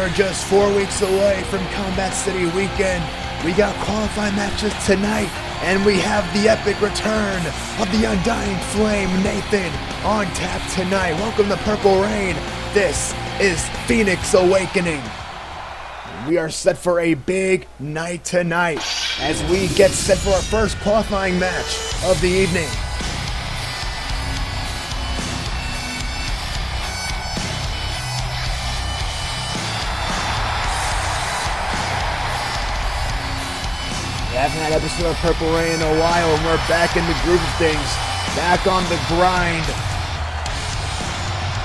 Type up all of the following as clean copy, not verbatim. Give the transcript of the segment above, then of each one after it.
are just 4 weeks away from Combat City Weekend. We got qualifying matches tonight, and we have the epic return of the Undying Flame, Nathan, on tap tonight. Welcome to Purple Reign. This is Phoenix Awakening. We are set for a big night tonight as we get set for our first qualifying match of the evening. We haven't had an episode of Purple Reign in a while, and we're back in the groove of things, back on the grind.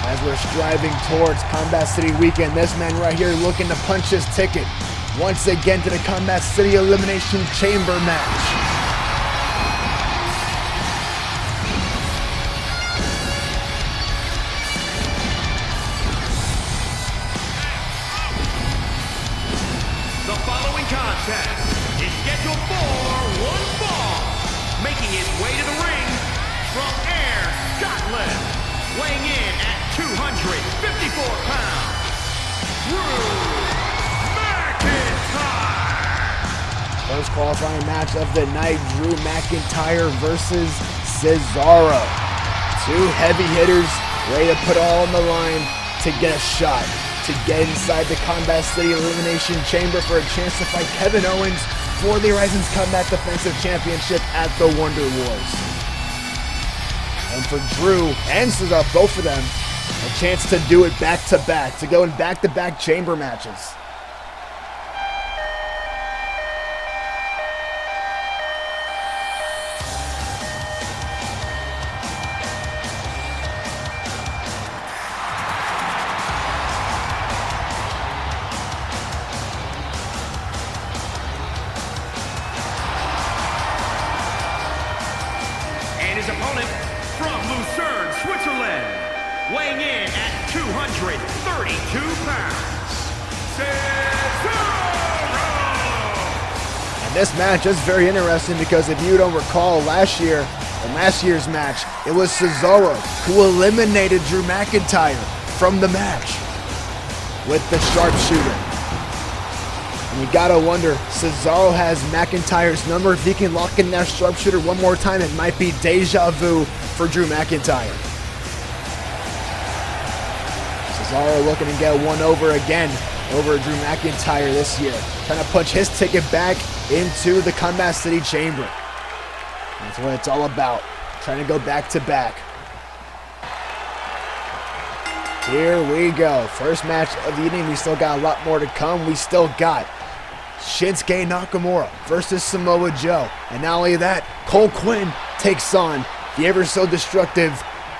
As we're striving towards Combat City Weekend, this man right here looking to punch his ticket once again to the Combat City Elimination Chamber match. The following contest is scheduled for one fall, making his way to the ring from Ayr, Scotland, weighing in at 254 pounds, Drew McIntyre. First qualifying match of the night, Drew McIntyre versus Cesaro. Two heavy hitters ready to put all on the line to get a shot, to get inside the Combat City Elimination Chamber for a chance to fight Kevin Owens for the Horizons Combat Defensive Championship at the Wonder Wars. And for Drew and Cesaro, both of them, a chance to do it back-to-back, to go in back-to-back chamber matches. And his opponent from Lucerne, Switzerland, weighing in at 232 pounds, Cesaro! And this match is very interesting because if you don't recall last year's match, it was Cesaro who eliminated Drew McIntyre from the match with the sharpshooter. And you gotta wonder, Cesaro has McIntyre's number. If he can lock in that sharpshooter one more time, it might be deja vu for Drew McIntyre. Cesaro looking to get one over again over Drew McIntyre this year. Trying to punch his ticket back into the Combat City Chamber. That's what it's all about. Trying to go back to back. Here we go. First match of the evening. We still got a lot more to come. We still got Shinsuke Nakamura versus Samoa Joe. And not only that, Cole Quinn takes on the ever so destructive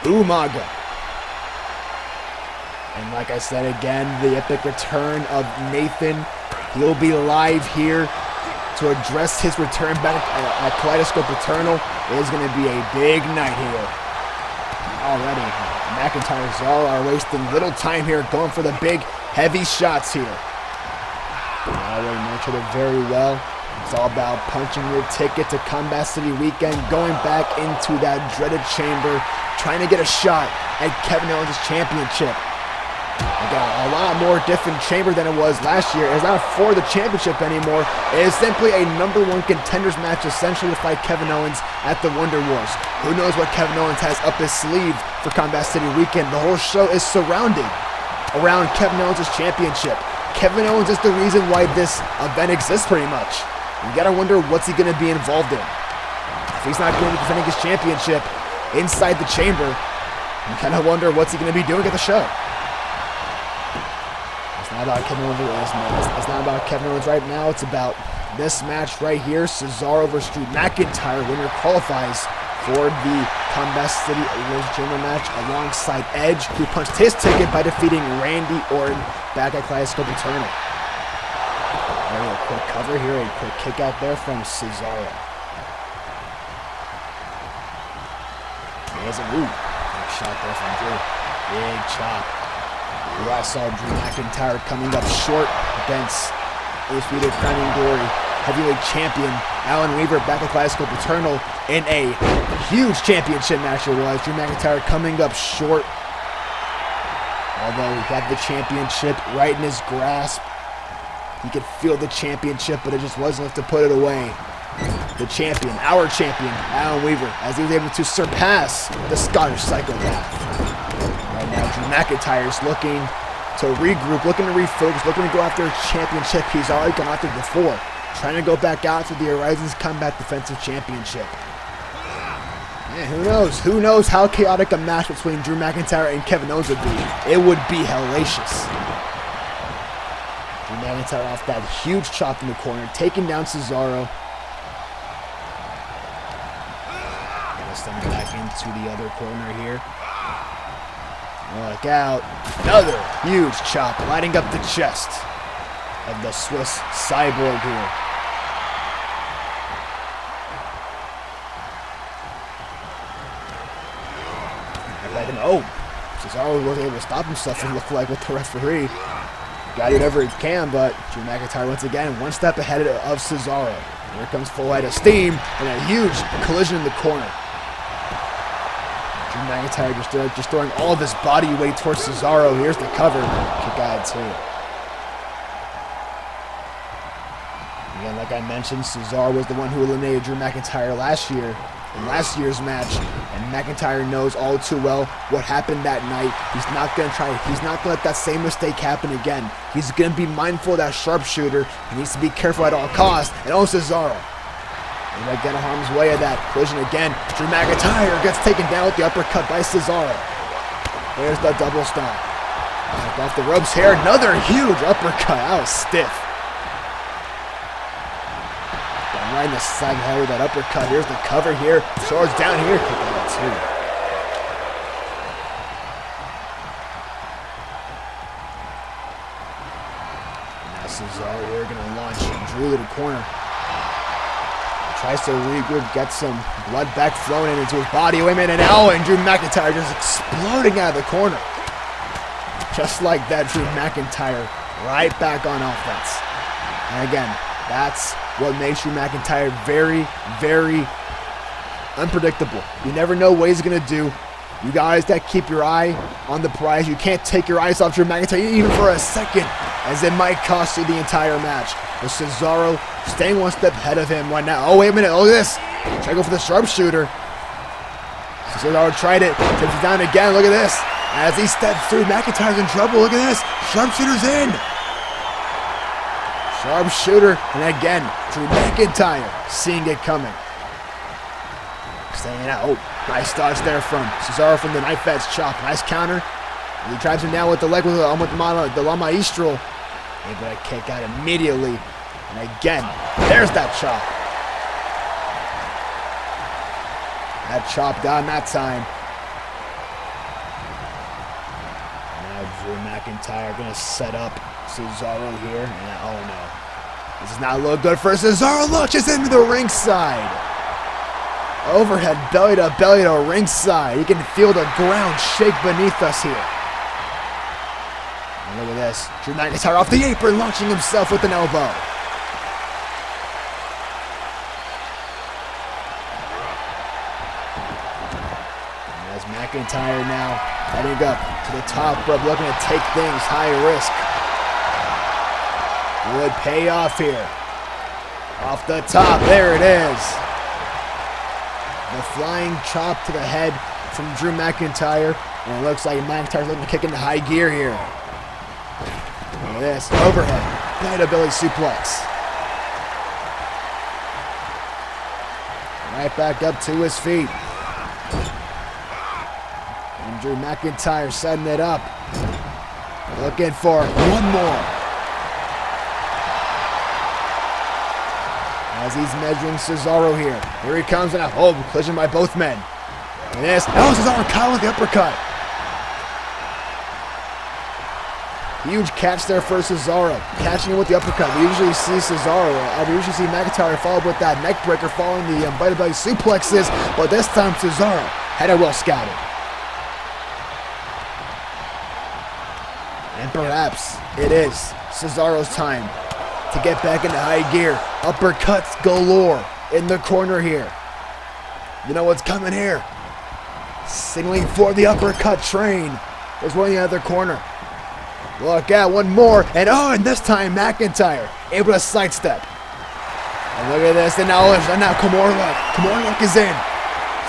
Umaga. And like I said again, the epic return of Nathan. He'll be live here to address his return back at Kaleidoscope Eternal. It is going to be a big night here. Already, McIntyre and Cesaro are wasting little time here, going for the big, heavy shots here. They already know each other very well. It's all about punching your ticket to Combat City Weekend, going back into that dreaded chamber, trying to get a shot at Kevin Owens' championship. We got a lot more different chamber than it was last year. It's not for the championship anymore. It is simply a #1 contenders match, essentially to fight Kevin Owens at the Wonder Wars. Who knows what Kevin Owens has up his sleeve for Combat City Weekend? The whole show is surrounded around Kevin Owens' championship. Kevin Owens is the reason why this event exists, pretty much. You gotta wonder what's he gonna be involved in. If he's not going to be defending his championship inside the chamber, you kind of wonder what's he gonna be doing at the show. It's not about Kevin Owens. It's not about Kevin Owens right now. It's about this match right here. Cesaro versus Drew McIntyre. Winner qualifies for the Combat City Elimination Chamber match alongside Edge, who punched his ticket by defeating Randy Orton back at Kaleidoscope Eternal. A quick cover here, a quick kick out there from Cesaro. There's a move. Big shot there from Drew. Big chop. We I saw Drew McIntyre coming up short against undisputed Crowning Glory heavyweight champion Alan Weaver back at Kaleidoscope Eternal in a huge championship match it was. Drew McIntyre coming up short. Although he had the championship right in his grasp, he could feel the championship, but it just wasn't enough to put it away. The champion, our champion, Alan Weaver, as he was able to surpass the Scottish Psychopath. Right now, Drew McIntyre's looking to regroup, looking to refocus, looking to go after a championship he's already gone after before. Trying to go back out to the Horizons Combat Defensive Championship. Man, who knows? Who knows how chaotic a match between Drew McIntyre and Kevin Owens would be. It would be hellacious. Drew McIntyre off that huge chop in the corner, taking down Cesaro. Gonna send him back into the other corner here. Look out. Another huge chop, lighting up the chest of the Swiss Cyborg here. Oh, Cesaro wasn't able to stop himself, it looked like, with the referee. Got to do whatever he can, but Drew McIntyre once again one step ahead of Cesaro. Here comes full head of steam and a huge collision in the corner. Drew McIntyre just throwing all of his body weight towards Cesaro. Here's the cover. Kick out too. Again, like I mentioned, Cesaro was the one who eliminated Drew McIntyre last year in last year's match, and McIntyre knows all too well what happened that night. He's not going to let that same mistake happen again. He's going to be mindful of that sharpshooter. He needs to be careful at all costs. And Cesaro, and I get in harm's way of that collision again. Drew McIntyre gets taken down with the uppercut by Cesaro. There's the double stomp. Back off the ropes here. Another huge uppercut. That was stiff. Right in the side head with that uppercut. Here's the cover here. Swords down here. Kick out too. And now Cesaro here going to launch Drew to the corner. Tries to regroup, get some blood back flowing into his body. Wait a minute now, and Drew McIntyre just exploding out of the corner. Just like that, Drew McIntyre right back on offense. And again, that's what makes Drew McIntyre very, very unpredictable. You never know what he's going to do. You guys got to keep your eye on the prize. You can't take your eyes off Drew McIntyre even for a second, as it might cost you the entire match. With Cesaro staying one step ahead of him right now. Oh, wait a minute. Look at this. Try to go for the sharpshooter. Cesaro tried it. Tips it down again. Look at this. As he steps through, McIntyre's in trouble. Look at this. Sharpshooter's in. Sharpshooter, and again, Drew McIntyre seeing it coming. Staying out. Oh, nice dodge there from Cesaro from the knife edge chop. Nice counter. And he drives him down with the leg with the La Maestro. Able to kick out immediately. And again, there's that chop. That chop down that time. Now Drew McIntyre going to set up Cesaro here, and oh no, this does not look good for Cesaro. Look, just into the ringside. Overhead belly to ringside. You can feel the ground shake beneath us here. And look at this, Drew McIntyre off the apron, launching himself with an elbow. And as McIntyre now heading up to the top rope, looking to take things high risk. Would pay off here. Off the top, there it is. The flying chop to the head from Drew McIntyre. And it looks like McIntyre's looking to kick into high gear here. Look at this, overhead, belly to belly suplex. Right back up to his feet. And Drew McIntyre setting it up. Looking for one more. As he's measuring Cesaro here. Here he comes, and a collision by both men. And this, Cesaro caught with the uppercut. Huge catch there for Cesaro. Catching him with the uppercut. We usually see McIntyre follow with that neck breaker following the belly suplexes, but this time Cesaro had it well scouted. And perhaps it is Cesaro's time to get back into high gear. Uppercuts galore in the corner here. You know what's coming here? Signaling for the uppercut train. There's one in the other corner. Look out, one more. And this time McIntyre able to sidestep. And look at this. And now Kimura lock is in.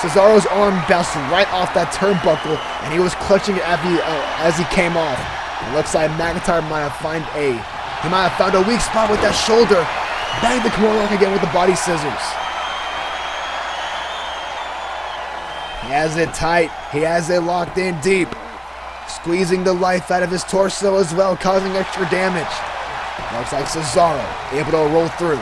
Cesaro's arm bounced right off that turnbuckle, and he was clutching it as he came off. It looks like McIntyre might have found a weak spot with that shoulder. Bang the Kimura lock again with the body scissors. He has it tight. He has it locked in deep. Squeezing the life out of his torso as well, causing extra damage. Looks like Cesaro able to roll through.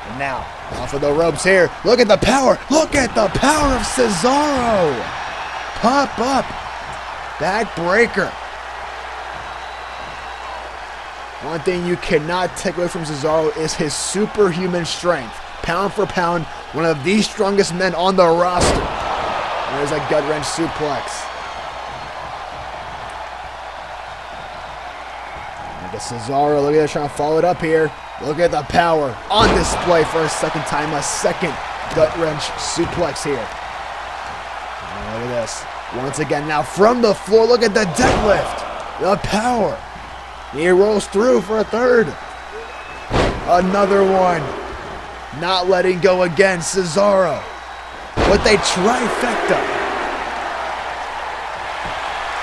And now, off of the ropes here. Look at the power. Look at the power of Cesaro. Pop up. Backbreaker. One thing you cannot take away from Cesaro is his superhuman strength. Pound for pound, one of the strongest men on the roster. There's a gut-wrench suplex. Look at Cesaro. Look at this, trying to follow it up here. Look at the power on display for a second time. A second gut-wrench suplex here. And look at this. Once again, now from the floor, look at the deadlift. The power. He rolls through for a third. Another one. Not letting go again, Cesaro. With a trifecta.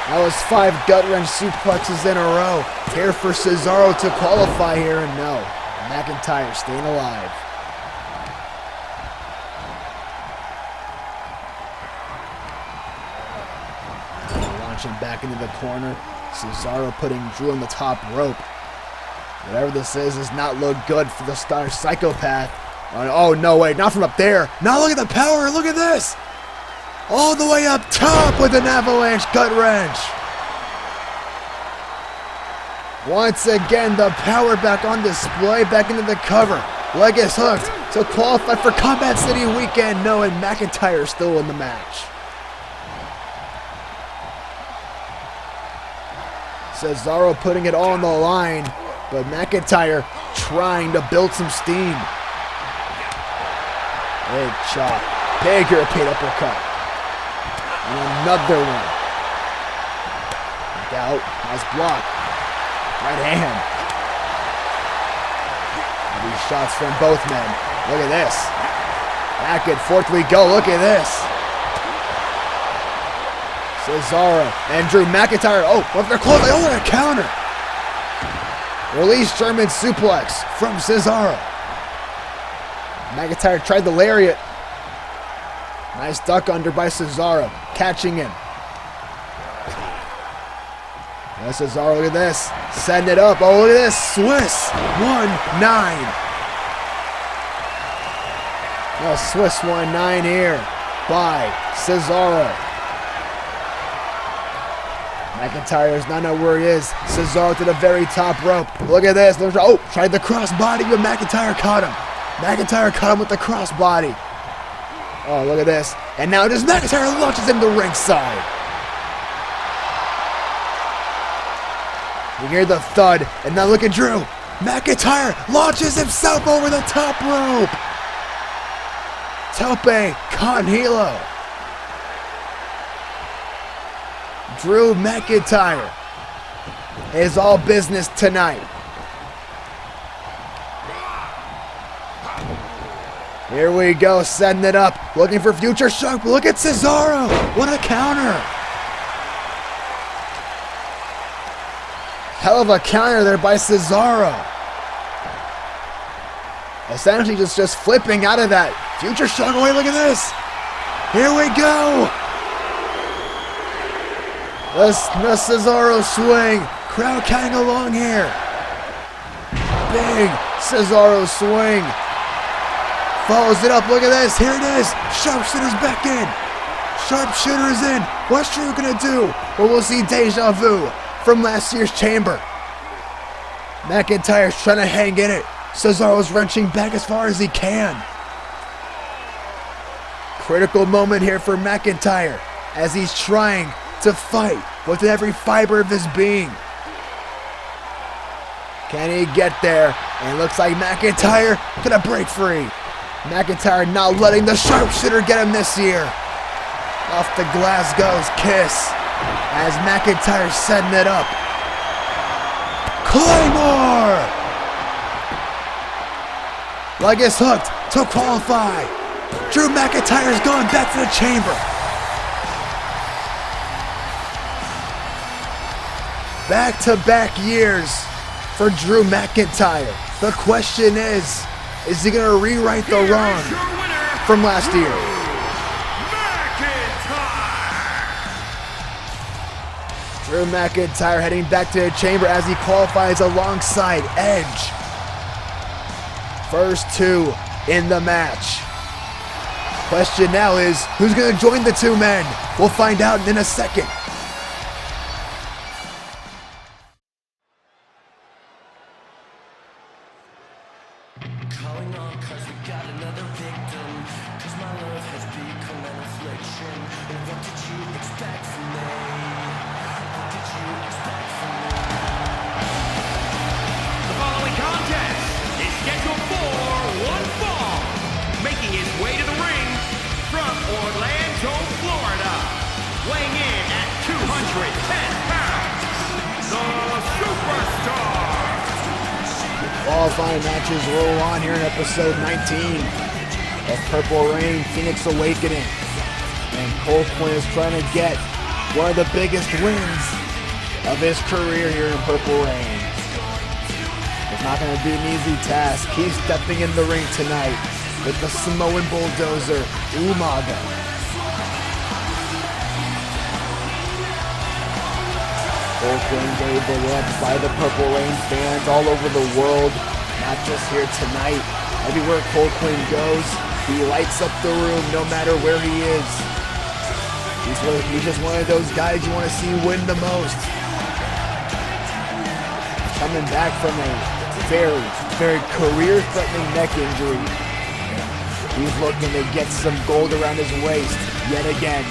That was 5 gut-wrench suplexes in a row. Here for Cesaro to qualify here, and no. McIntyre staying alive. Launching back into the corner. Cesaro putting Drew on the top rope. Whatever this is does not look good for the star psychopath. Oh, no, wait, not from up there. Now look at the power, look at this. All the way up top with an avalanche gut wrench. Once again, the power back on display, back into the cover. Leg is hooked to qualify for Combat City Weekend. No, and McIntyre still in the match. Cesaro putting it all on the line, but McIntyre trying to build some steam. Big chop. Big European uppercut. And another one. Look out. Nice block. Right hand. And these shots from both men. Look at this. Back and forth we go. Look at this. Cesaro and Drew McIntyre. Oh, but they're close. Oh, and a counter. Release German suplex from Cesaro. McIntyre tried the lariat. Nice duck under by Cesaro. Catching him. And Cesaro, look at this. Setting it up. Oh, look at this. Swiss 1-9. A Swiss 1-9 here by Cesaro. McIntyre does not know where he is. Cesaro to the very top rope. Look at this. Oh, tried the crossbody, but McIntyre caught him. McIntyre caught him with the crossbody. Oh, look at this. And now just McIntyre launches him to ringside. You hear the thud, and now look at Drew. McIntyre launches himself over the top rope. Tope con hilo. Drew McIntyre is all business tonight. Here we go, setting it up, looking for future shock. Look at Cesaro. What a counter. Hell of a counter there by Cesaro. Essentially just flipping out of that. Future shock away, look at this. Here we go. The Cesaro swing. Crowd counting along here. Big Cesaro swing. Follows it up. Look at this. Here it is. Sharpshooter's back in. Sharpshooter is in. What's Drew going to do? Well, we'll see deja vu from last year's chamber. McIntyre's trying to hang in it. Cesaro's wrenching back as far as he can. Critical moment here for McIntyre as he's trying to fight with every fiber of his being. Can he get there? And it looks like McIntyre gonna break free. McIntyre not letting the sharpshooter get him this year. Off the glass goes Kiss. as McIntyre setting it up. Claymore! Leg is hooked to qualify. Drew McIntyre's going back to the chamber. Back-to-back years for Drew McIntyre. The question is he going to rewrite the wrong from last year? Drew McIntyre heading back to the chamber as he qualifies alongside Edge. First two in the match. Question now is, who's going to join the two men? We'll find out in a second. Calling on 'cause we got another victim. 'Cause my love has become an affliction. And what did you expect from me? What did you expect from me? The following contest is scheduled for one fall. Making his way to the ring from Orlando, Florida. Weighing in at 210 pounds. The Superstar. Qualifying matches roll on here in episode 19 of Purple Reign, Phoenix Awakening. And Cole Quinn is trying to get one of the biggest wins of his career here in Purple Reign. It's not going to be an easy task. He's stepping in the ring tonight with the Samoan bulldozer, Umaga. Cole Quinn gave the love by the Purple Reign fans all over the world, not just here tonight. Everywhere Cole Quinn goes, he lights up the room no matter where he is. He's just one of those guys you want to see win the most. Coming back from a very, very career-threatening neck injury. He's looking to get some gold around his waist yet again.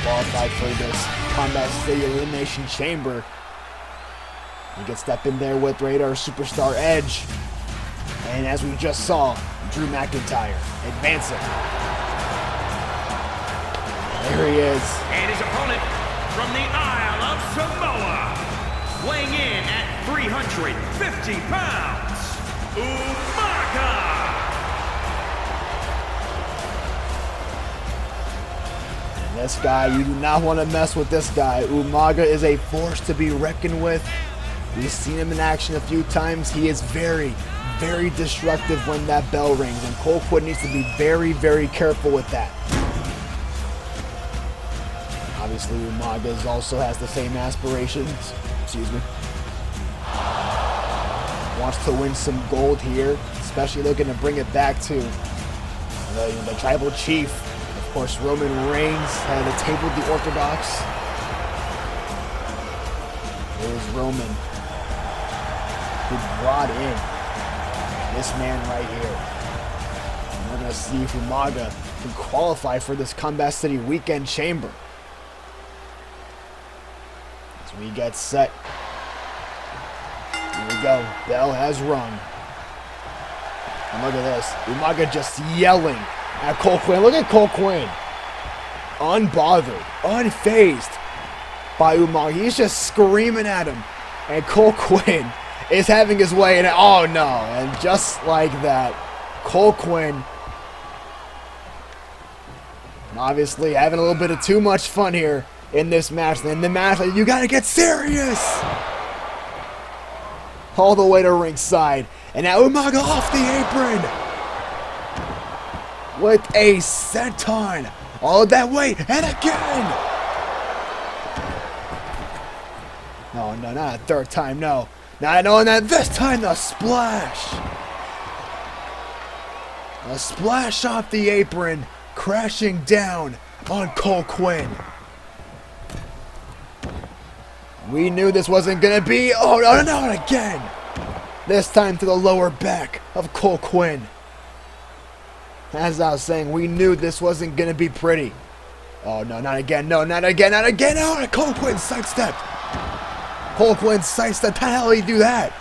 Qualified for this Combat City Elimination Chamber. He can step in there with Radar Superstar Edge. And as we just saw, Drew McIntyre advancing. There he is. And his opponent from the Isle of Samoa. Weighing in at 350 pounds. Umaga. This guy, you do not want to mess with this guy. Umaga is a force to be reckoned with. We've seen him in action a few times. He is very, very destructive when that bell rings, and Cole Quinn needs to be very, very careful with that. Obviously, Umaga also has the same aspirations. Excuse me. Wants to win some gold here, especially looking to bring it back to the tribal chief. Of course, Roman Reigns had tabled the Orthodox. It was Roman who brought in this man right here. And we're going to see if Umaga can qualify for this Combat City Weekend Chamber. As we get set. Here we go. Bell has rung. And look at this. Umaga just yelling at Cole Quinn. Look at Cole Quinn. Unbothered, unfazed by Umaga. He's just screaming at him. And Cole Quinn is having his way. And oh no. And just like that, Cole Quinn obviously having a little bit of too much fun here in this match. And in the match, you gotta get serious. All the way to ringside. And now Umaga off the apron with a senton. All of that weight, and again! No, not a third time, no. Not this time, the splash! A splash off the apron, crashing down on Cole Quinn. We knew this wasn't gonna be, oh no, not again! This time to the lower back of Cole Quinn. As I was saying, we knew this wasn't going to be pretty. Oh, no, not again. No, not again, not again. Oh, Cole Quinn sidestepped. Cole Quinn sidestepped. How the hell did he do that?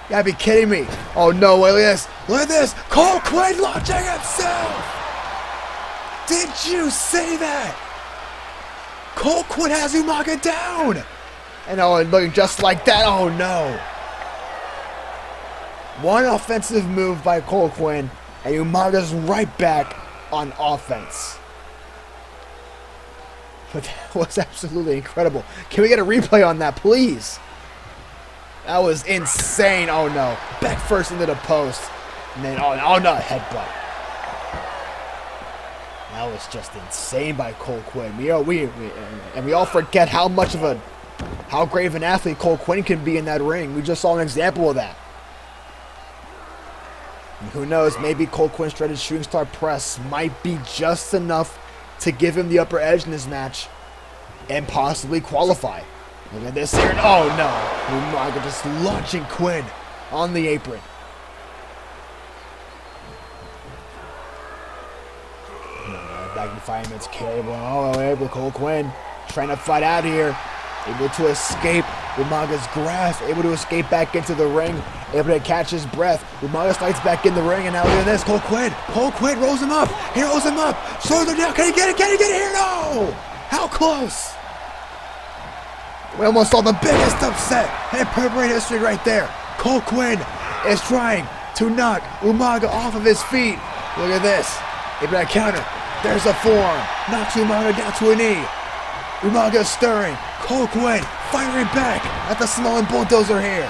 You gotta be kidding me. Oh, no, wait, look at this. Look at this. Cole Quinn launching himself. Did you see that? Cole Quinn has Umaga down. And oh, and looking just like that. Oh no. One offensive move by Cole Quinn, and Umaga's right back on offense. But that was absolutely incredible. Can we get a replay on that, please? That was insane. Oh no. Back first into the post. And then, oh no, headbutt. That was just insane by Cole Quinn. We all forget how great of an athlete Cole Quinn can be in that ring. We just saw an example of that. And who knows, maybe Cole Quinn's dreaded shooting star press might be just enough to give him the upper edge in this match and possibly qualify. Look at this here. Oh no. Umaga just launching Quinn on the apron. Magnifying its cable. Oh, able Cole Quinn trying to fight out here. Able to escape Umaga's grasp. Able to escape back into the ring. Able to catch his breath. Umaga slides back in the ring, and now look at this. Cole Quinn. Cole Quinn rolls him up. He rolls him up. Shoulders down. Can he get it? Can he get it here? No! How close? We almost saw the biggest upset in Purple Reign history right there. Cole Quinn is trying to knock Umaga off of his feet. Look at this. Able to counter. There's a forearm. Knocks Umaga down to a knee. Umaga stirring. Cole Quinn firing back at the Samoan bulldozer here.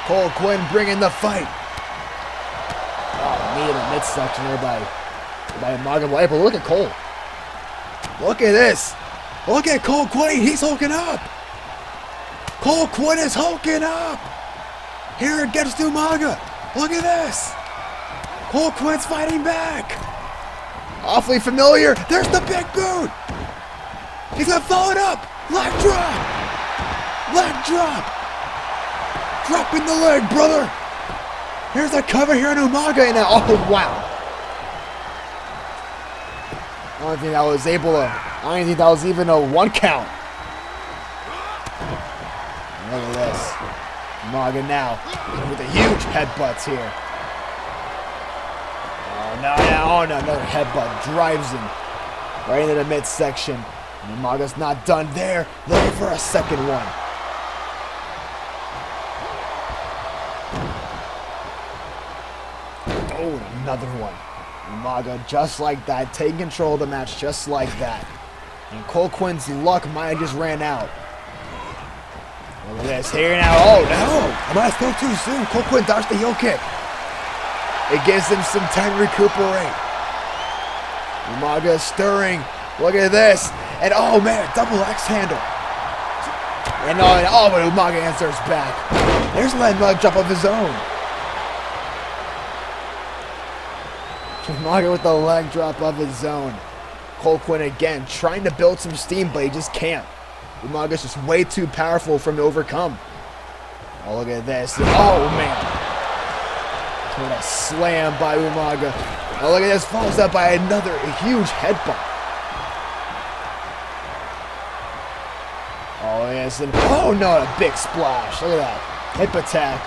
Cole Quinn bringing the fight. Oh, knee in the midsection here by Umaga. But look at Cole. Look at this. Look at Cole Quinn. He's hulking up. Cole Quinn is hulking up. Here against Umaga. Look at this. Cole Quinn's fighting back. Awfully familiar. There's the big boot. He's gonna follow it up. Leg drop. Leg drop. Dropping the leg, brother. Here's a cover here on Umaga, and oh wow. I don't think that was even a 1 count. Look at this. Umaga now with the huge headbutts here. Oh no, another headbutt drives him right into the midsection. And Umaga's not done there, looking for a second one. Oh, another one. Umaga just like that, taking control of the match just like that. And Cole Quinn's luck might have just ran out. Look at this here now. Oh no, I might have spoke too soon. Cole Quinn dodged the heel kick. It gives him some time to recuperate. Umaga stirring. Look at this. And oh man, double X handle. And but Umaga answers back. There's a leg drop of his own. Umaga with the leg drop of his own. Cole Quinn again trying to build some steam, but he just can't. Umaga's just way too powerful for him to overcome. Oh, look at this. Oh man. What a slam by Umaga. Oh, look at this. Follows up by another huge headbutt. Oh, yes. And oh, no. A big splash. Look at that. Hip attack.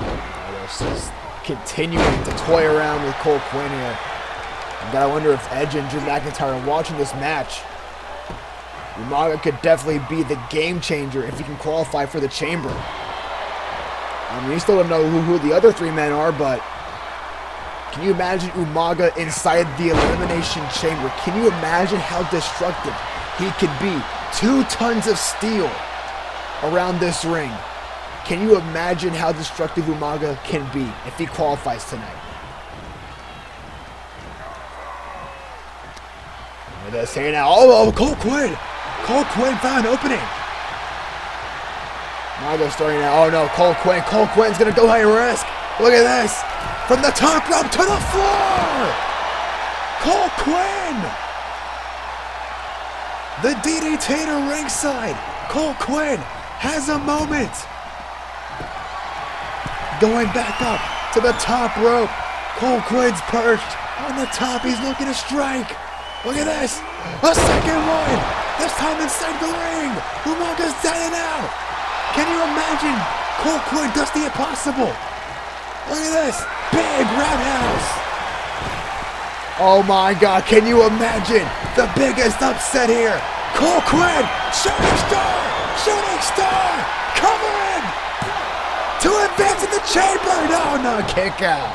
Oh, this is continuing to toy around with Cole Quinn here. I gotta wonder if Edge and Drew McIntyre are watching this match. Umaga could definitely be the game changer if he can qualify for the chamber. I mean, we still don't know who the other 3 men are, but can you imagine Umaga inside the Elimination Chamber? Can you imagine how destructive he could be? 2 tons of steel around this ring. Can you imagine how destructive Umaga can be if he qualifies tonight? Look at this here now. Oh, Cole Quinn. Cole Quinn found an opening. Umaga starting now. Oh no, Cole Quinn. Cole Quinn's gonna go high risk. Look at this. From the top rope to the floor. Cole Quinn. The DDT to ringside. Cole Quinn has a moment. Going back up to the top rope. Cole Quinn's perched on the top. He's looking to strike. Look at this. A second one. This time inside the ring. Umaga's down and out. Can you imagine? Cole Quinn does the impossible. Look at this. Big roundhouse. Oh my God, can you imagine the biggest upset here? Cole Quinn, shooting star, covering to advance in the chamber. No, kick out.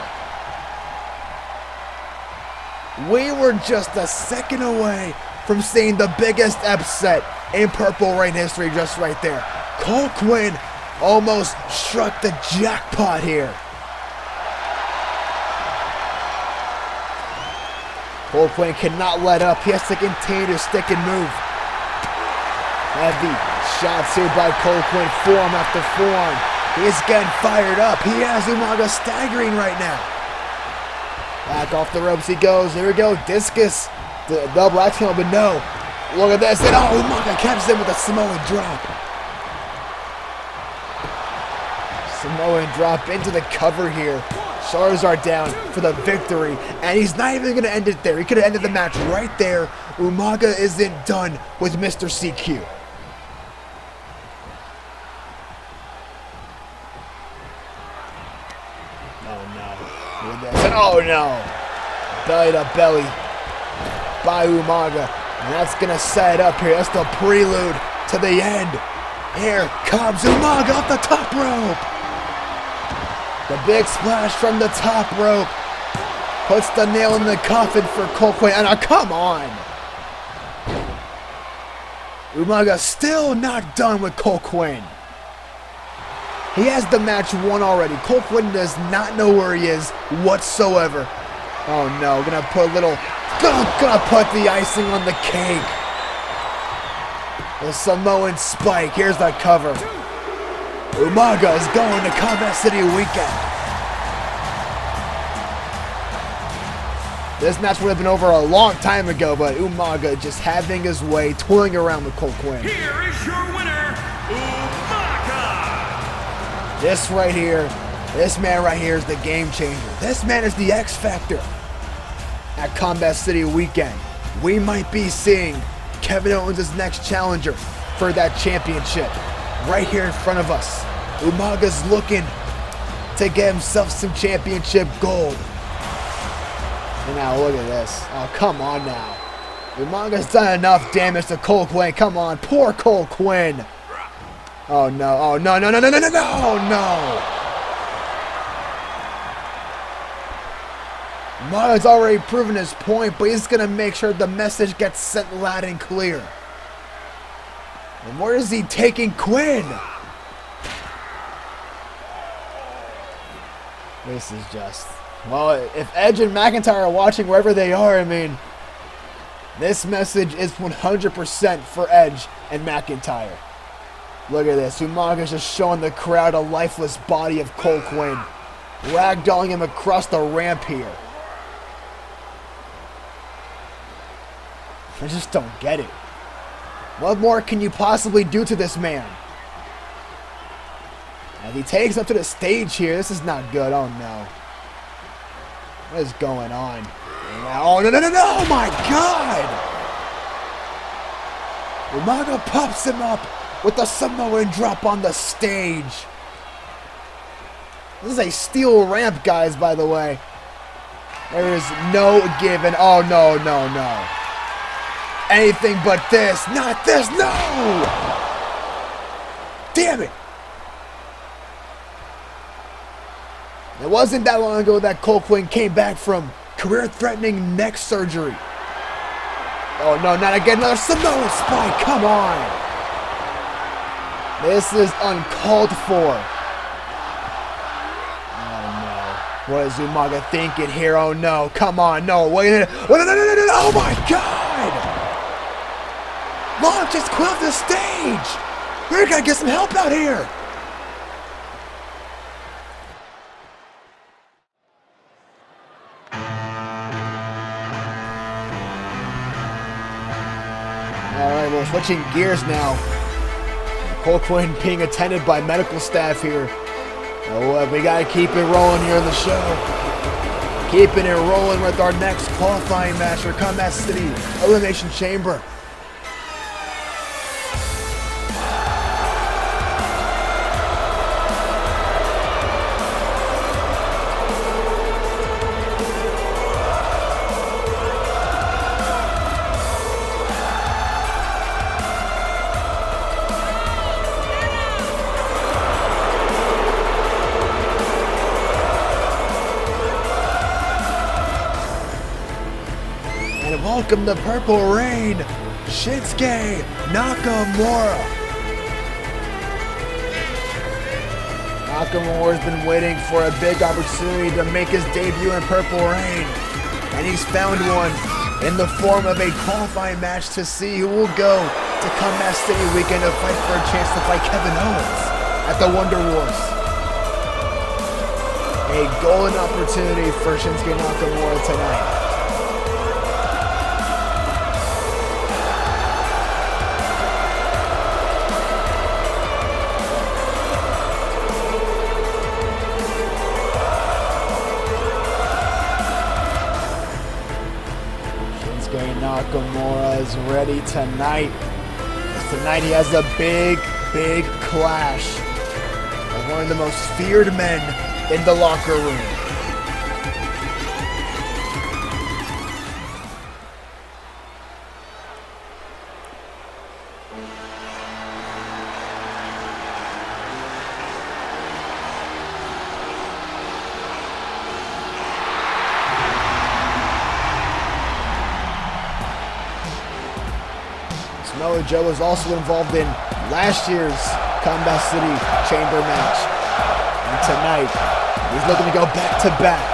We were just a second away from seeing the biggest upset in Purple Reign history just right there. Cole Quinn almost struck the jackpot here. Cole Quinn cannot let up. He has to continue to stick and move. Heavy shots here by Cole Quinn, form after form. He's getting fired up. He has Umaga staggering right now. Back off the ropes he goes. Here we go. Discus. The double axe handle, but no. Look at this. And Umaga catches him with a Samoan drop. Samoan drop into the cover here. Charizard down for the victory, and he's not even going to end it there. He could have ended the match right there. Umaga isn't done with Mr. CQ. Oh no. Look at this. And oh no. Belly to belly by Umaga. And that's going to set it up here. That's the prelude to the end. Here comes Umaga off the top rope. The big splash from the top rope puts the nail in the coffin for Cole Quinn. And come on. Umaga still not done with Cole Quinn. He has the match won already. Cole Quinn does not know where he is whatsoever. Oh no, gonna put the icing on the cake. The Samoan spike. Here's the cover. Umaga is going to Combat City weekend. This match would have been over a long time ago, but Umaga just having his way, toiling around with Cole Quinn. Here is your winner, Umaga. This right here, this man right here is the game changer. This man is the X Factor. At Combat City weekend, we might be seeing Kevin Owens' next challenger for that championship. Right here in front of us. Umaga's looking to get himself some championship gold. And now look at this. Oh, come on now. Umaga's done enough damage to Cole Quinn. Come on, poor Cole Quinn. Oh no, oh no. Umaga's already proven his point, but he's gonna make sure the message gets sent loud and clear. And where is he taking Quinn? This is just... Well, if Edge and McIntyre are watching wherever they are, I mean... This message is 100% for Edge and McIntyre. Look at this. Umaga's just showing the crowd a lifeless body of Cole Quinn. Ragdolling him across the ramp here. I just don't get it. What more can you possibly do to this man? As he takes up to the stage here, this is not good. Oh no. What is going on? Oh no, oh my God! Umaga pops him up with a Samoan drop on the stage. This is a steel ramp, guys, by the way. There is no giving. Oh no. Anything but this. Not this. No! Damn it! It wasn't that long ago that Cole Quinn came back from career-threatening neck surgery. Oh no, not again. Another Samoan spike. Come on. This is uncalled for. Oh no. What is Umaga thinking here? Oh no. Come on. No. Wait. No. Oh my God. Launch, just quit off the stage! We're gonna get some help out here! Alright, well, switching gears now. Cole Quinn being attended by medical staff here. Oh, we gotta keep it rolling here in the show. Keeping it rolling with our next qualifying match for Combat City Elimination Chamber. welcome the Purple Reign, Shinsuke Nakamura. Nakamura's been waiting for a big opportunity to make his debut in Purple Reign, and he's found one in the form of a qualifying match to see who will go to Combat City weekend to fight for a chance to fight Kevin Owens at the Wonder Wars. A golden opportunity for Shinsuke Nakamura tonight. Nakamura is ready tonight. Tonight he has a big clash with one of the most feared men in the locker room. Samoa Joe was also involved in last year's Combat City Chamber match. And tonight, he's looking to go back-to-back.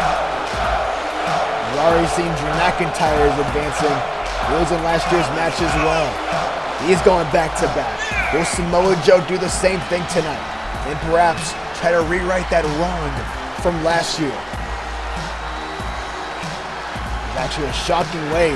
We've already seen Drew McIntyre is advancing. He was in last year's match as well. He's going back-to-back. Will Samoa Joe do the same thing tonight? And perhaps try to rewrite that wrong from last year? It's actually a shocking way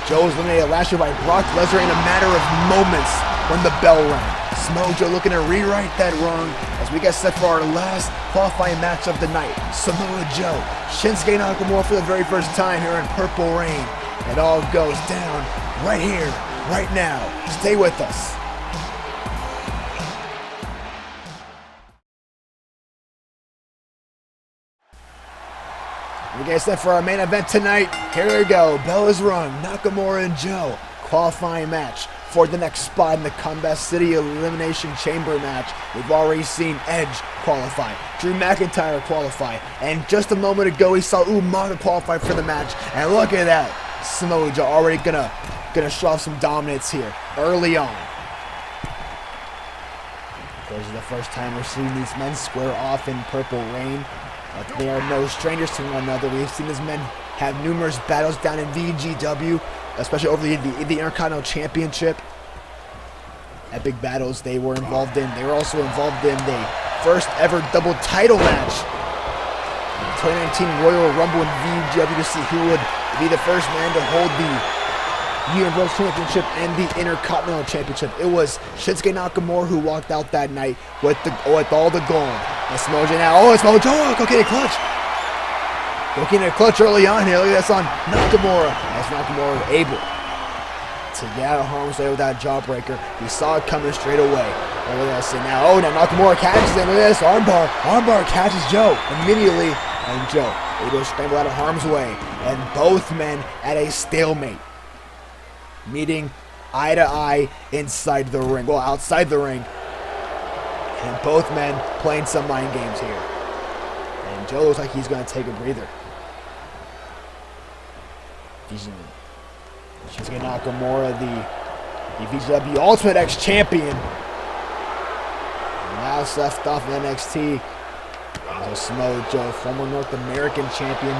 Joe was eliminated last year by Brock Lesnar in a matter of moments when the bell rang. Samoa Joe looking to rewrite that wrong as we get set for our last qualifying match of the night. Samoa Joe, Shinsuke Nakamura for the very first time here in Purple Reign. It all goes down right here, right now. Stay with us. We get set for our main event tonight. Here we go. Bell is rung. Nakamura and Joe. Qualifying match for the next spot in the Combat City Elimination Chamber match. We've already seen Edge qualify, Drew McIntyre qualify, and just a moment ago we saw Umaga qualify for the match. And look at that. Samoa Joe already gonna show off some dominance here early on. This is the first time we're seeing these men square off in Purple Reign. But they are no strangers to one another. We've seen these men have numerous battles down in VGW, especially over the Intercontinental Championship. Epic battles they were involved in. They were also involved in the first ever double title match. 2019 Royal Rumble in VGW to see who would be the first man to hold the Universal Championship and the Intercontinental Championship. It was Shinsuke Nakamura who walked out that night with all the gold. And Samoa Joe now. Oh, it's Samoa Joe. Go get a clutch. Go get a clutch early on here. Look at this on Nakamura. As Nakamura was able to get out of harm's way with that jawbreaker. We saw it coming straight away. Look at this. And now Nakamura catches him. Look at this. Armbar. Armbar catches Joe immediately. And Joe able to scramble out of harm's way. And both men at a stalemate, meeting eye to eye inside the ring. Well, outside the ring. And both men playing some mind games here. And Joe looks like he's going to take a breather. Shinsuke Nakamura, the VGW Ultimate X Champion. Last left off in NXT. There's Samoa Joe, former North American champion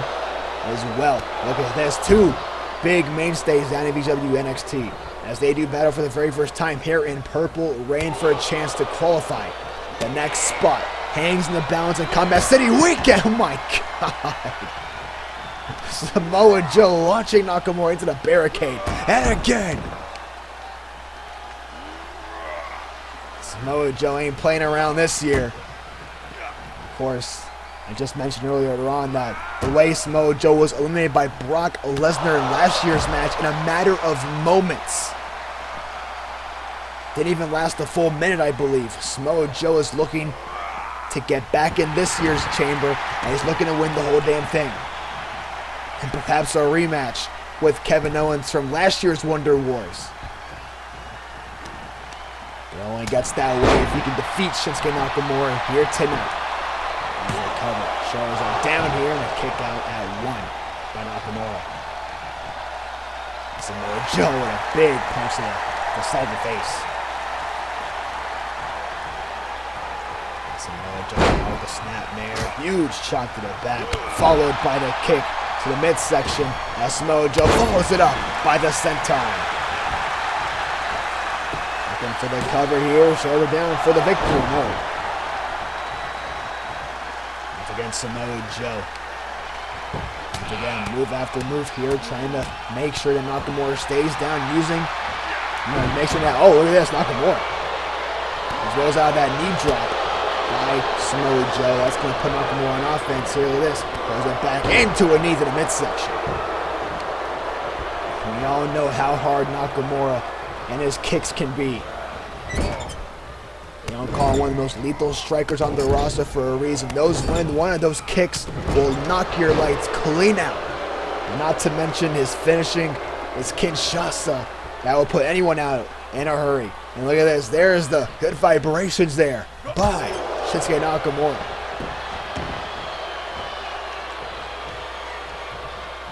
as well. Look at this, two big mainstays down in VGW NXT as they do battle for the very first time here in Purple Reign for a chance to qualify. The next spot hangs in the balance in Combat City weekend. Oh my God. Samoa Joe launching Nakamura into the barricade. And again. Samoa Joe ain't playing around this year. Of course, I just mentioned earlier on that the way Samoa Joe was eliminated by Brock Lesnar in last year's match in a matter of moments. Didn't even last a full minute, I believe. Samoa Joe is looking to get back in this year's chamber, and he's looking to win the whole damn thing. And perhaps a rematch with Kevin Owens from last year's Wonder Wars. It only gets that way if he can defeat Shinsuke Nakamura here tonight. And the cover shows are down here and a kick out at 1 by Nakamura. Samoa Joe with a big punch to the side of the face. Samoa Joe with the snapmare. Huge chop to the back, followed by the kick to the midsection as Samoa Joe follows it up by the senton. Looking for the cover here, shoulder down for the victory. No. Once again, Samoa Joe. Once again, move after move here, trying to make sure that Nakamura stays down, using, make sure that, oh, look at this, Nakamura. As rolls out of that knee drop by Samoa Joe. That's going to put Nakamura on offense here. Look at this. Throws it back into a knee to the midsection. We all know how hard Nakamura and his kicks can be. You don't call him one of the most lethal strikers on the roster for a reason. One of those kicks will knock your lights clean out. Not to mention his finishing, his Kinshasa, that will put anyone out in a hurry. And look at this. There's the good vibrations there by Shinsuke Nakamura.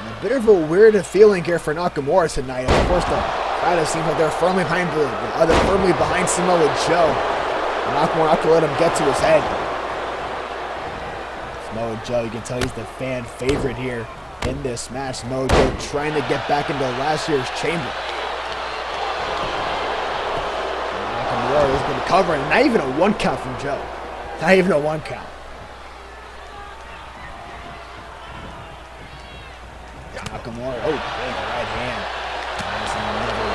A bit of a weird feeling here for Nakamura tonight. Of course, the crowd seems like they're firmly behind Samoa Joe. Nakamura not to let him get to his head. Samoa Joe, you can tell he's the fan favorite here in this match. Samoa Joe trying to get back into last year's chamber. Nakamura is going to cover it. Not even a 1 count from Joe. Not even a 1 count. Nakamura, oh, big right hand. Nice in the middle.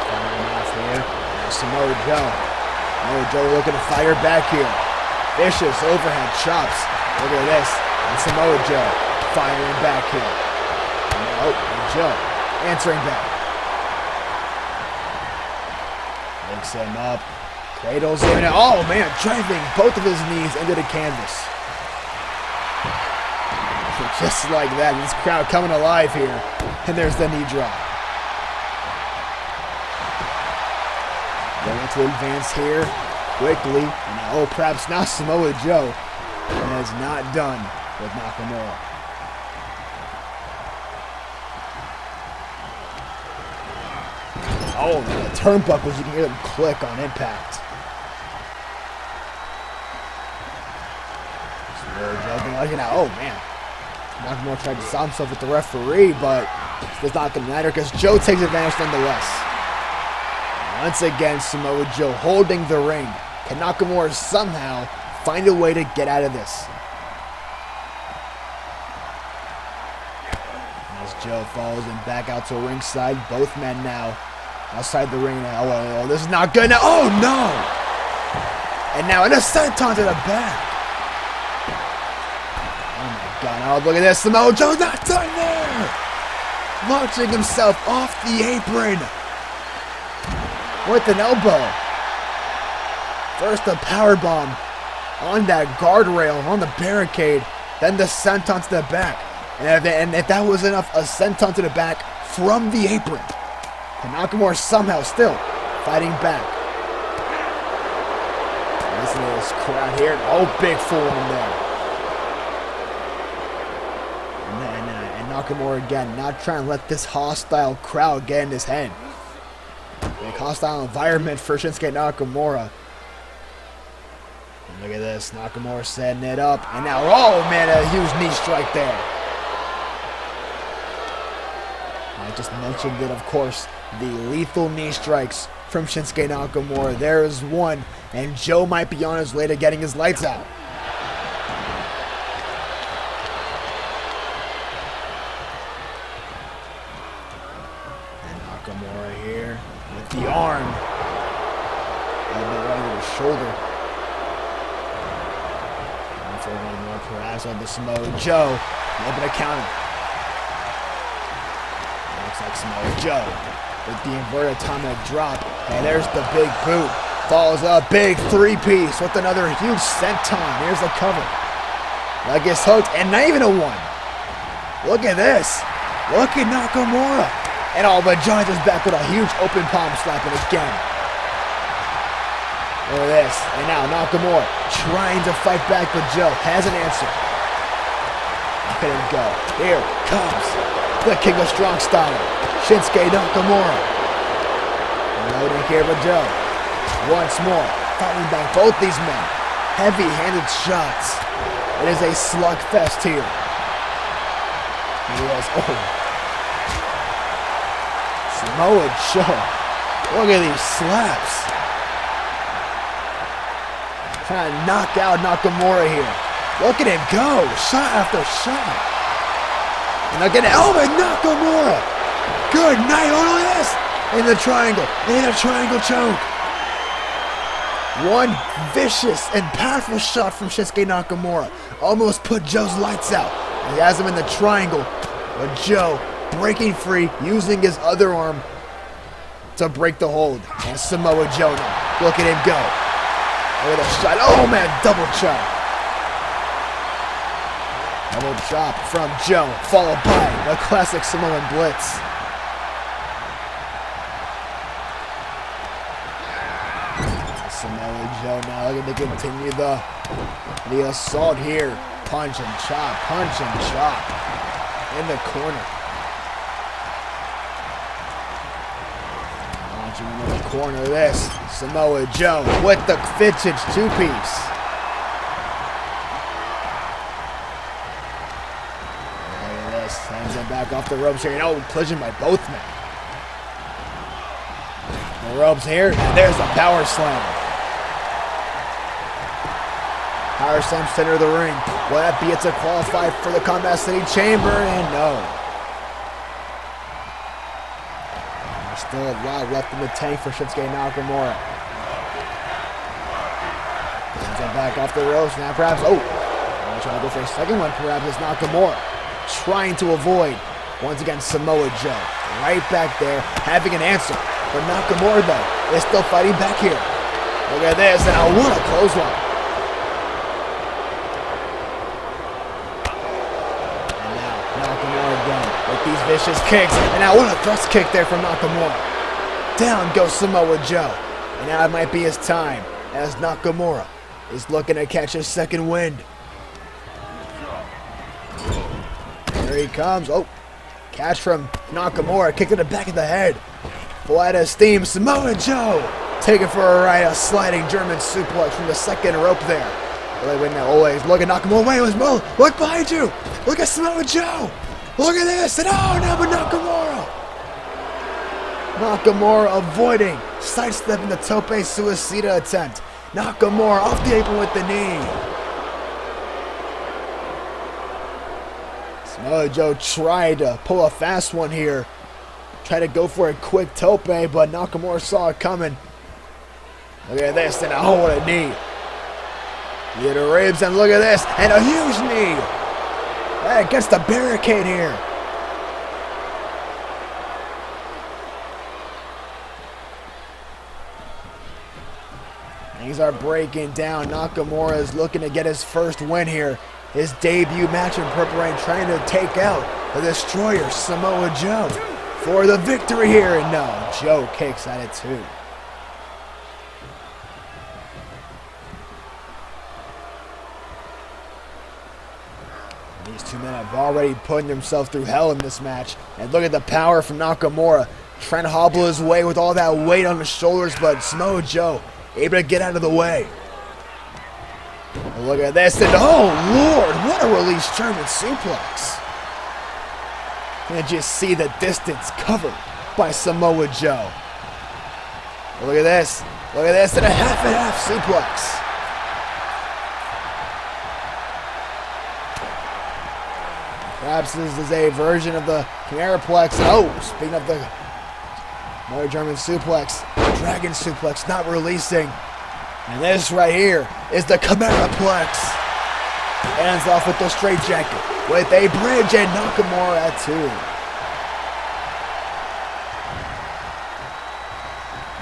Firing off here. Now Samoa Joe. Samoa Joe looking to fire back here. Vicious overhead chops. Look at this. And Samoa Joe firing back here. Oh, and Joe answering back. Links him up. Cradles him. Oh, man, driving both of his knees into the canvas. Just like that, this crowd coming alive here. And there's the knee drop. Going to advance here quickly. And perhaps now Samoa Joe is not done with Nakamura. Oh, man, the turnbuckles, you can hear them click on impact. Samoa Joe looking out. Oh, man. Nakamura tried to stop himself with the referee, but it's not going to matter because Joe takes advantage nonetheless. Once again, Samoa Joe holding the ring. Can Nakamura somehow find a way to get out of this? As Joe follows him back out to ringside, both men now outside the ring now. Oh, this is not good now. Oh, no! And now an senton to the back. Oh, my God. Oh, look at this. Samoa Joe's not done there! Launching himself off the apron with an elbow. First a powerbomb on that guardrail, on the barricade, then the senton to the back. And if that was enough, a senton to the back from the apron. And Nakamura somehow still fighting back. Listen to this crowd here. Oh, big fool in there. And Nakamura again, not trying to let this hostile crowd get in his head. Big hostile environment for Shinsuke Nakamura. And look at this, Nakamura setting it up. And now, oh man, a huge knee strike there. I just mentioned it, of course, the lethal knee strikes from Shinsuke Nakamura. There is one, and Joe might be on his way to getting his lights out. And Nakamura here with the arm. Elbow right to the shoulder. And for one more perhaps on the Samoa Joe. A little bit of counter. Looks like Samoa Joe with the inverted atomic drop. And there's the big boot. Follows up, big three-piece with another huge senton. Here's the cover. Leg is hooked, and not even a one. Look at this. Look at Nakamura. And all but John is back with a huge open palm slapping again. Look at this. And now Nakamura trying to fight back, but Joe has an answer. Look at him go. Here comes the King of Strong Style, Shinsuke Nakamura. Loading here for Joe. Once more, fighting back both these men. Heavy-handed shots. It is a slugfest here. Yes, oh. Samoa Joe. Look at these slaps. Trying to knock out Nakamura here. Look at him go. Shot after shot. And again, Elvin Nakamura. Good night. Look at this. In the triangle. In a triangle choke. One vicious and powerful shot from Shinsuke Nakamura. Almost put Joe's lights out. He has him in the triangle. But Joe breaking free, using his other arm to break the hold. And Samoa Joe now. Look at him go. Look at the shot. Oh man, double chop. Double chop from Joe, followed by the classic Samoan Blitz. Samoa Joe now looking to continue the assault here. Punch and chop, punch and chop. In the corner. Launching into the corner of this. Samoa Joe with the vintage two-piece. Look at this. Hands him back off the ropes here. And oh, collision by both men. The ropes here. And there's the power slam. Power slam center of the ring. Will that be it to qualify for the Combat City Chamber? And no. There's still a lot left in the tank for Shinsuke Nakamura. Hands him back off the ropes. Now perhaps, oh. Trying to go for a second one. Perhaps it's Nakamura. Trying to avoid, once again, Samoa Joe. Right back there, having an answer. But Nakamura, though, is still fighting back here. Look at this. And oh, what a clothesline. With these vicious kicks, and now what a thrust kick there from Nakamura. Down goes Samoa Joe, and now it might be his time, as Nakamura is looking to catch his second wind. Here he comes. Oh, catch from Nakamura, kick to the back of the head. Full out of steam, Samoa Joe taking for a ride, a sliding German suplex from the second rope there. Always look at Nakamura. Wait, it was Mo. Look behind you. Look at Samoa Joe. Look at this, and oh, now but Nakamura! Nakamura avoiding, sidestepping the tope suicida attempt. Nakamura off the apron with the knee. Samoa Joe tried to pull a fast one here. Tried to go for a quick tope, but Nakamura saw it coming. Look at this, and oh, what a knee. Near the ribs, and look at this, and a huge knee. That gets the barricade here. Things are breaking down. Nakamura is looking to get his first win here. His debut match in Purple Reign, trying to take out the destroyer, Samoa Joe, for the victory here. And no, Joe kicks at it too. These two men have already put themselves through hell in this match. And look at the power from Nakamura. Trying to hobble his way with all that weight on his shoulders, but Samoa Joe able to get out of the way. And look at this, and oh Lord, what a release German suplex. And just see the distance covered by Samoa Joe. Look at this, and a half and half suplex. Perhaps this is a version of the Chimeraplex. Oh, speaking of the another German suplex, Dragon suplex, not releasing. And this right here is the Chimeraplex. Ends off with the straight jacket with a bridge, and Nakamura at 2.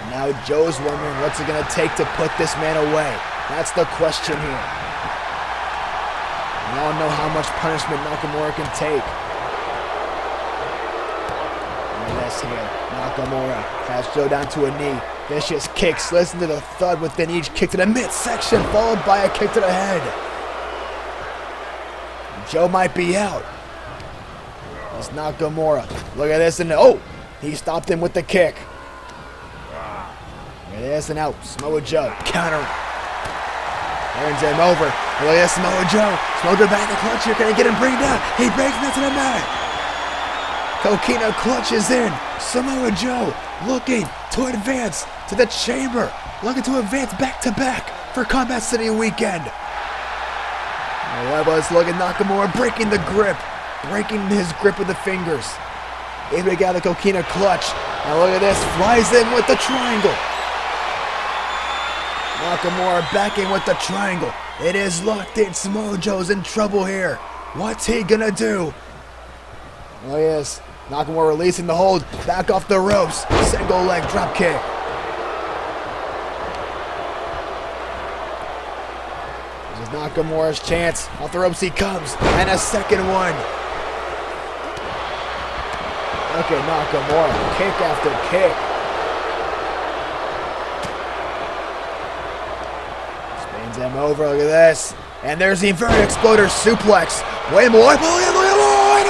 And now Joe's wondering what's it going to take to put this man away. That's the question here. We all know how much punishment Nakamura can take. And this here, Nakamura has Joe down to a knee. Vicious kicks, listen to the thud within each kick to the midsection, followed by a kick to the head. Joe might be out. It's Nakamura. Look at this, and oh, He stopped him with the kick. Look at this, and out. Samoa Joe countering. Turns him over. Look at this, Samoa Joe. Samoa Joe back in the clutch here. Can he get him bring down? He breaks into the mat. Coquina clutches in. Samoa Joe looking to advance to the chamber. Looking to advance back-to-back for Combat City weekend. Webber's looking, Nakamura breaking the grip. Breaking his grip with the fingers. Able to get the Coquina clutch. Now look at this, flies in with the triangle. Nakamura back in with the triangle. It is locked in. Samoa Joe's in trouble here. What's he gonna do? Oh yes, Nakamura releasing the hold. Back off the ropes. Single leg drop kick. This is Nakamura's chance. Off the ropes he comes. And a second one. Okay, Nakamura, kick after kick. Spins him over, look at this. And there's the inverted exploder suplex. Wait a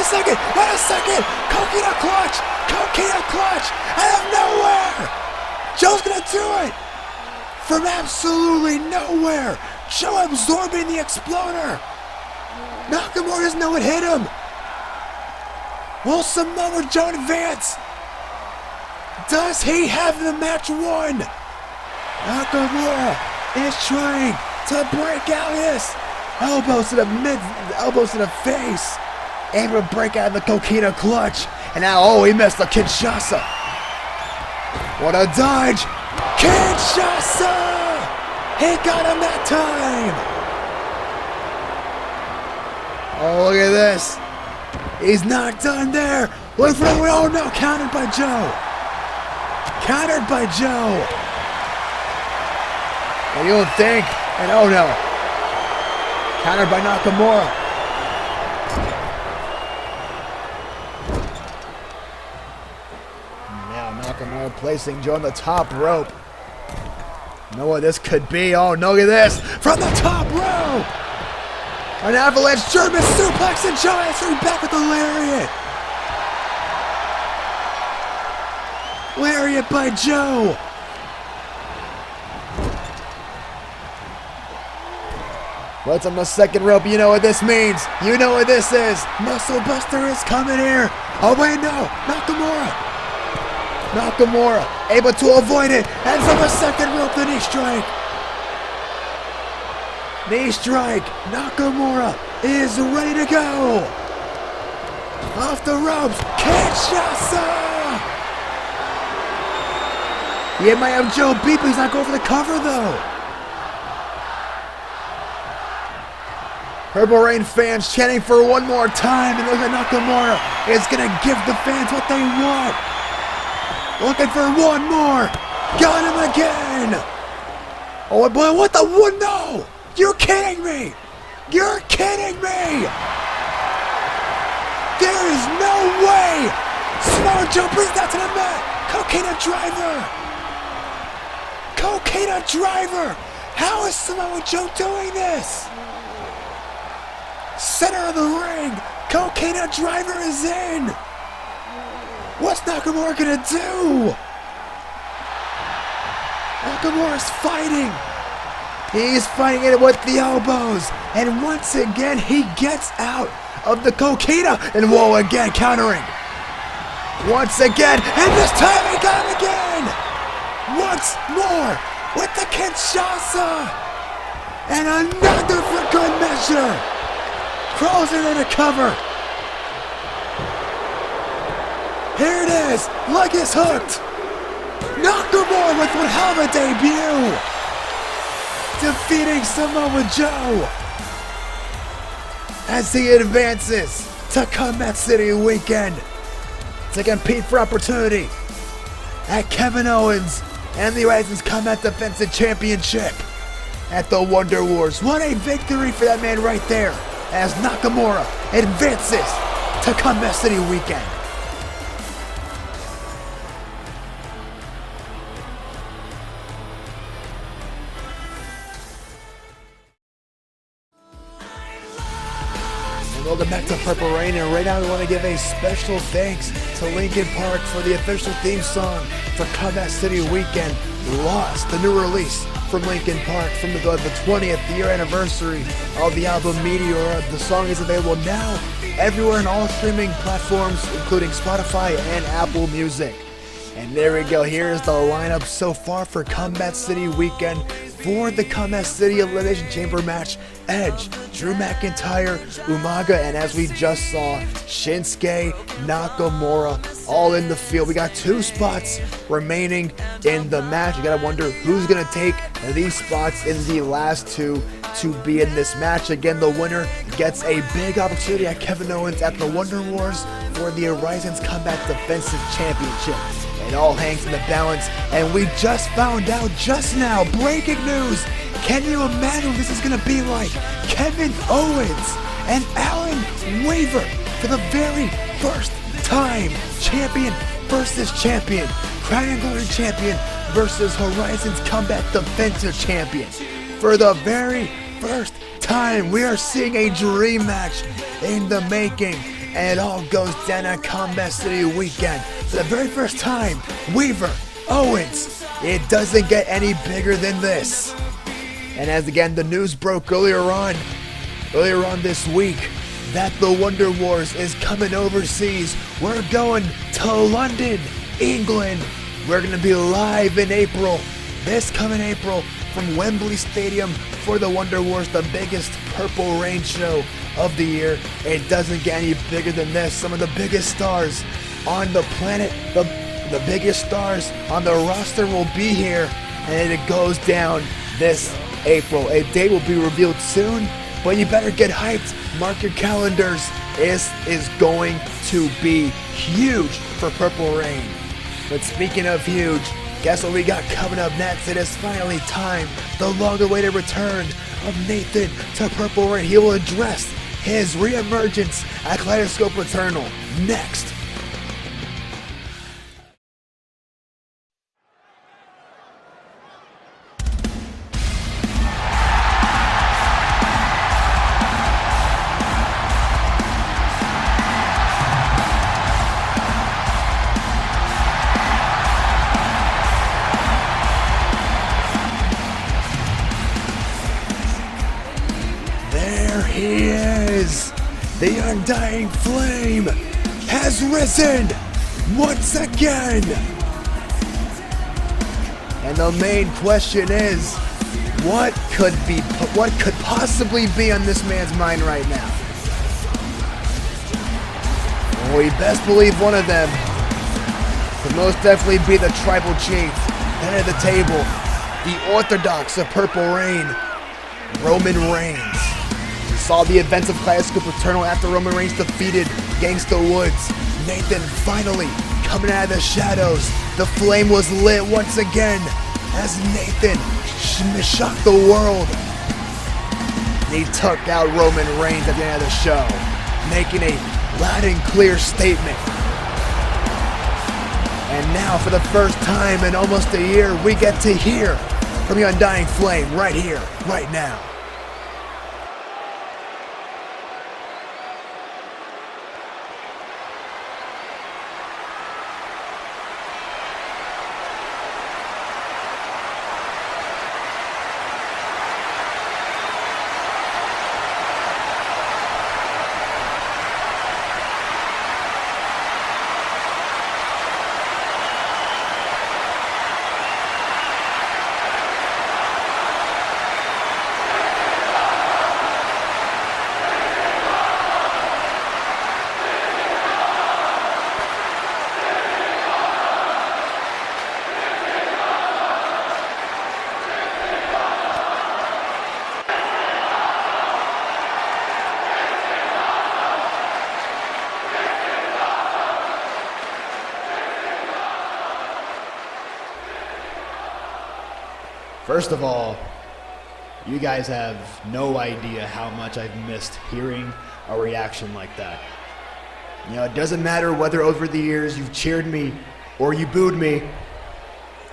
second. Coquina clutch, out of nowhere. Joe's gonna do it. From absolutely nowhere. Joe absorbing the exploder. Nakamura doesn't know what hit him. Will Samoa Joe advance? Does he have the match won? Nakamura is trying to break out his elbows to the face. Able to break out of the Coquina clutch. And now, he missed the Kinshasa. What a dodge. Kinshasa! He got him that time. Oh, look at this. He's not done there. Look for the oh no, countered by Joe. Countered by Joe. And you'll think, and oh no. Countered by Nakamura. Now Nakamura placing Joe on the top rope. You know what this could be? Oh no, look at this. From the top rope. An avalanche German suplex and Joe answering back with the lariat. Lariat by Joe. What's on the second rope? You know what this means. You know what this is. Muscle Buster is coming here. Oh wait, no. Nakamura able to avoid it. And from the second rope, the knee strike. Knee strike. Nakamura is ready to go. Off the ropes. Kinshasa. He might have Joe beat, but he's not going for the cover though. Purple Reign fans chanting for one more time, and look at Nakamura is going to give the fans what they want. Looking for one more. Got him again. Oh boy, what the one? No! You're kidding me! You're kidding me! There is no way! Samoa Joe brings that to the mat! Coquina driver! Coquina driver! How is Samoa Joe doing this? Center of the ring! Coquina driver is in! What's Nakamura gonna do? Nakamura's fighting! He's fighting it with the elbows! And once again, he gets out of the Coquina! And whoa, again, countering! Once again, and this time he got him again! Once more, with the Kinshasa! And another for good measure! Crawls into the cover! Here it is! Leg is hooked! Nakamura with one hell of a debut! Defeating Samoa Joe! As he advances to Combat City weekend to compete for opportunity at Kevin Owens and the Horizons Combat Defensive Championship at the Wonder Wars. What a victory for that man right there as Nakamura advances to Combat City weekend. Welcome back to Purple Reign, and right now we want to give a special thanks to Linkin Park for the official theme song for Combat City Weekend, Lost, the new release from Linkin Park from the 20th year anniversary of the album Meteor. The song is available now everywhere on all streaming platforms, including Spotify and Apple Music. And there we go, here's the lineup so far for Combat City Weekend. For the Combat City Elimination Chamber match, Edge, Drew McIntyre, Umaga, and as we just saw, Shinsuke, Nakamura, all in the field. We got 2 spots remaining in the match. You gotta wonder who's gonna take these spots in the last 2 to be in this match. Again, the winner gets a big opportunity at Kevin Owens at the Wonder Wars for the Horizons Combat Defensive Championship. It all hangs in the balance, and we just found out just now, breaking news, can you imagine what this is going to be like? Kevin Owens and Alan Weaver for the very first time, champion versus champion, Crown and Glory champion versus Horizons Combat Defensive champion. For the very first time, we are seeing a dream match in the making, and it all goes down at Combat City Weekend. For the very first time, Weaver, Owens, it doesn't get any bigger than this. And as again the news broke earlier on this week, that the Wonder Wars is coming overseas. We're going to London, England. We're going to be live in April, this coming April, from Wembley Stadium for the Wonder Wars, the biggest Purple Reign show of the year. It doesn't get any bigger than this. Some of the biggest stars on the planet, the biggest stars on the roster will be here, and it goes down this April. A date will be revealed soon, but you better get hyped. Mark your calendars. This is going to be huge for Purple Reign. But speaking of huge, guess what we got coming up next? It is finally time, the long-awaited return of Nathan to Purple Reign. He will address his re-emergence at Kaleidoscope Eternal next. He is! The Undying Flame has risen once again! And the main question is, what could possibly be on this man's mind right now? Well, we best believe one of them could most definitely be the Tribal Chief, head of the table, the Orthodox of Purple Reign, Roman Reigns. Saw the events of Kaleidoscope Eternal after Roman Reigns defeated Gangsta Woods. Nathan finally coming out of the shadows. The flame was lit once again as Nathan shocked the world. He took out Roman Reigns at the end of the show, making a loud and clear statement. And now, for the first time in almost a year, we get to hear from the Undying Flame right here, right now. First of all, you guys have no idea how much I've missed hearing a reaction like that. You know, it doesn't matter whether over the years you've cheered me or you booed me.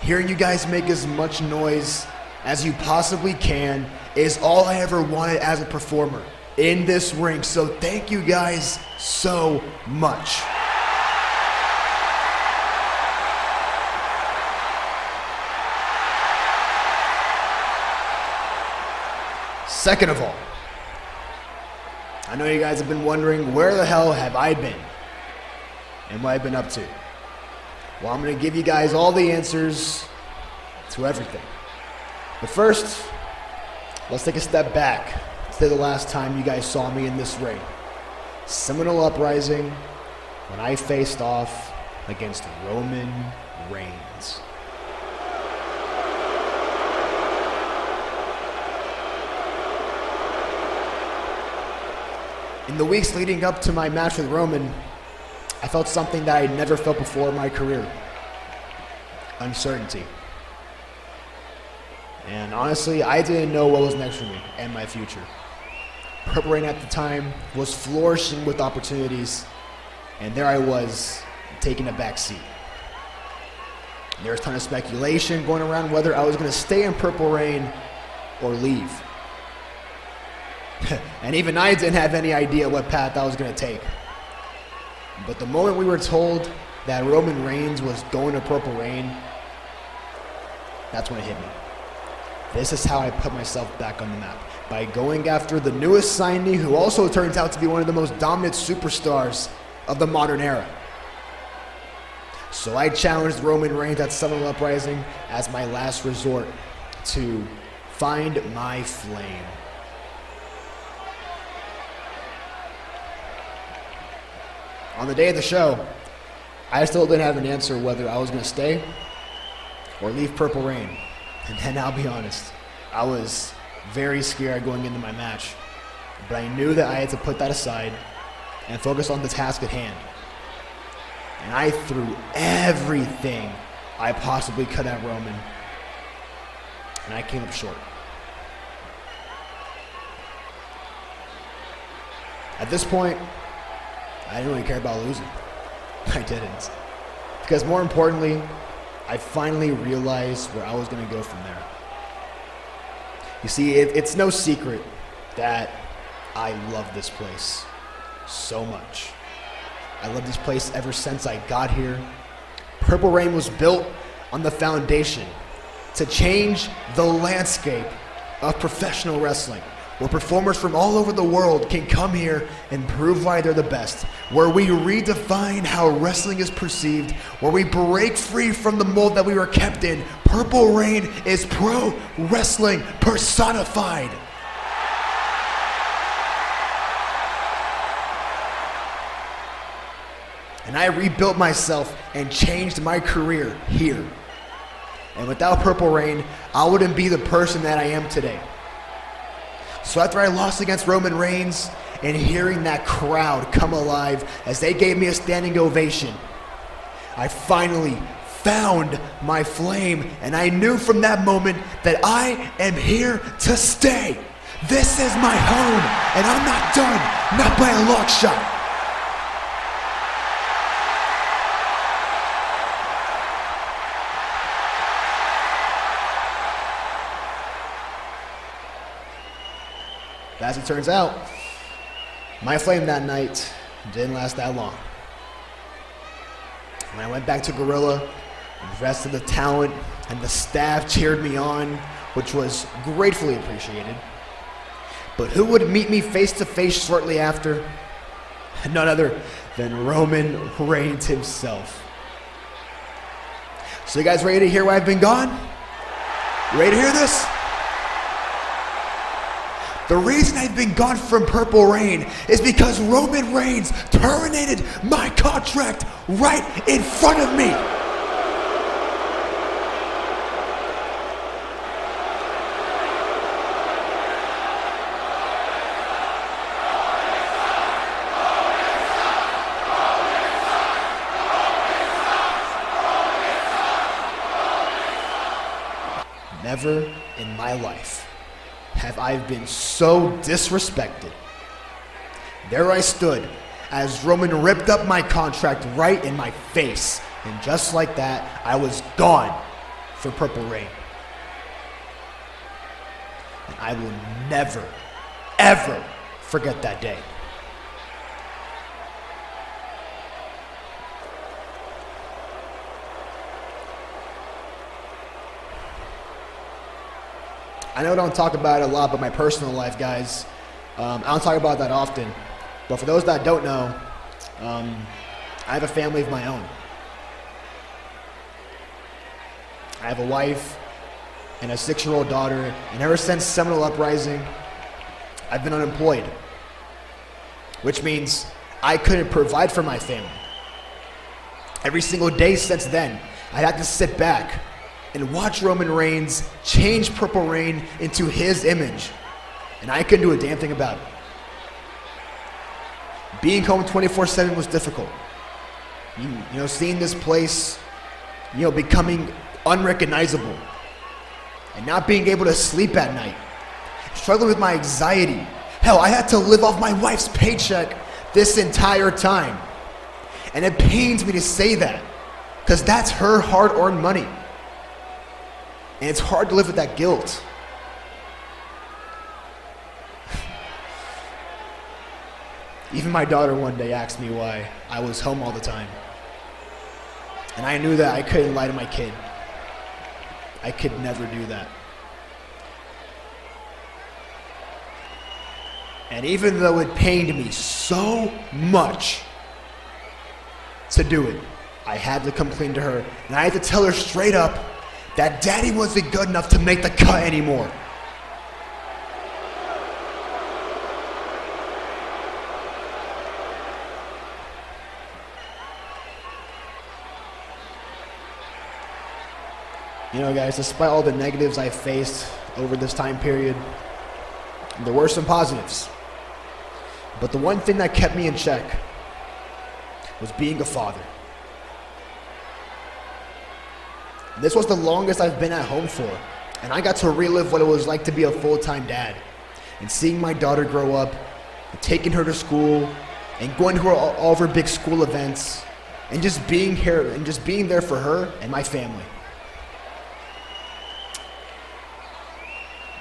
Hearing you guys make as much noise as you possibly can is all I ever wanted as a performer. in this ring. So thank you guys so much. Second of all, I know you guys have been wondering, where the hell have I been and what I've been up to? Well, I'm going to give you guys all the answers to everything. But first, let's take a step back to the last time you guys saw me in this ring. Seminole Uprising, when I faced off against Roman Reigns. In the weeks leading up to my match with Roman, I felt something that I had never felt before in my career. Uncertainty. And honestly, I didn't know what was next for me and my future. Purple Reign at the time was flourishing with opportunities, and there I was, taking a back seat. There was a ton of speculation going around whether I was going to stay in Purple Reign or leave. And even I didn't have any idea what path I was going to take. But the moment we were told that Roman Reigns was going to Purple Reign, that's when it hit me. This is how I put myself back on the map. By going after the newest signee, who also turns out to be one of the most dominant superstars of the modern era. So I challenged Roman Reigns at Seminole Uprising as my last resort to find my flame. On the day of the show, I still didn't have an answer whether I was going to stay or leave Purple Reign. And I'll be honest, I was very scared going into my match. But I knew that I had to put that aside and focus on the task at hand. And I threw everything I possibly could at Roman. And I came up short. At this point, I didn't really care about losing. I didn't. Because more importantly, I finally realized where I was going to go from there. You see, it's no secret that I love this place so much. I love this place ever since I got here. Purple Reign was built on the foundation to change the landscape of professional wrestling, where performers from all over the world can come here and prove why they're the best, where we redefine how wrestling is perceived, where we break free from the mold that we were kept in. Purple Reign is pro wrestling personified. And I rebuilt myself and changed my career here. And without Purple Reign, I wouldn't be the person that I am today. So after I lost against Roman Reigns and hearing that crowd come alive as they gave me a standing ovation, I finally found my flame, and I knew from that moment that I am here to stay. This is my home, and I'm not done, not by a long shot. As it turns out, my flame that night didn't last that long. When I went back to Gorilla, the rest of the talent and the staff cheered me on, which was gratefully appreciated. But who would meet me face to face shortly after? None other than Roman Reigns himself. So you guys ready to hear why I've been gone? You ready to hear this? The reason I've been gone from Purple Reign is because Roman Reigns terminated my contract right in front of me. Never in my life have I been so disrespected. There I stood as Roman ripped up my contract right in my face. And just like that, I was gone for Purple Reign. And I will never, ever forget that day. I know I don't talk about it a lot, but my personal life, guys, I don't talk about that often. But for those that don't know, I have a family of my own. I have a wife and a 6-year-old daughter, and ever since Seminole Uprising, I've been unemployed, which means I couldn't provide for my family. Every single day since then, I'd have to sit back and watch Roman Reigns change Purple Reign into his image, and I couldn't do a damn thing about it. Being home 24/7 was difficult. You know, seeing this place, becoming unrecognizable, and not being able to sleep at night, struggling with my anxiety. Hell, I had to live off my wife's paycheck this entire time. And it pains me to say that, because that's her hard-earned money. And it's hard to live with that guilt. Even my daughter one day asked me why I was home all the time. And I knew that I couldn't lie to my kid. I could never do that. And even though it pained me so much to do it, I had to come clean to her, and I had to tell her straight up that Daddy wasn't good enough to make the cut anymore. Guys, despite all the negatives I faced over this time period, there were some positives. But the one thing that kept me in check was being a father. This was the longest I've been at home for, and I got to relive what it was like to be a full-time dad, and seeing my daughter grow up, and taking her to school, and going to all of her big school events, and just being here and just being there for her and my family.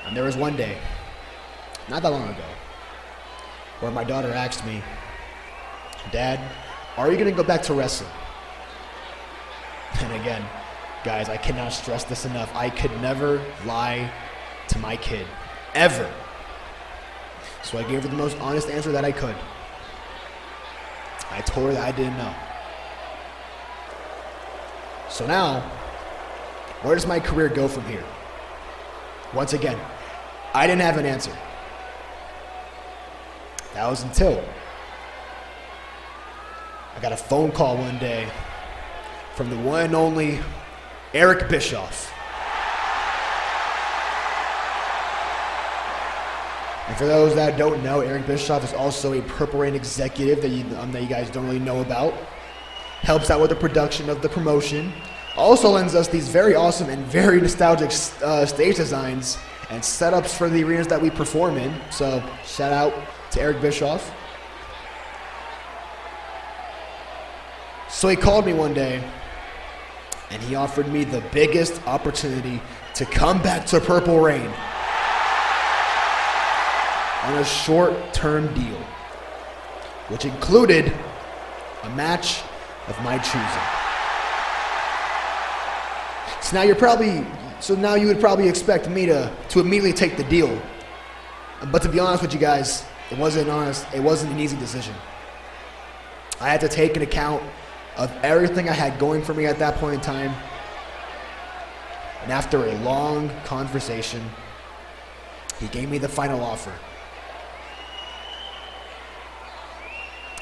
And there was one day, not that long ago, where my daughter asked me, "Dad, are you going to go back to wrestling?" And again, guys, I cannot stress this enough. I could never lie to my kid, ever. So I gave her the most honest answer that I could. I told her that I didn't know. So now, where does my career go from here? Once again, I didn't have an answer. That was until I got a phone call one day from the one and only Eric Bischoff. And for those that don't know, Eric Bischoff is also a Purple Reign executive that you guys don't really know about. Helps out with the production of the promotion. Also lends us these very awesome and very nostalgic stage designs and setups for the arenas that we perform in. So shout out to Eric Bischoff. So he called me one day and he offered me the biggest opportunity to come back to Purple Reign on a short-term deal, which included a match of my choosing. So now you would probably expect me to immediately take the deal. But to be honest with you guys, it wasn't an easy decision. I had to take into account of everything I had going for me at that point in time. And after a long conversation, he gave me the final offer.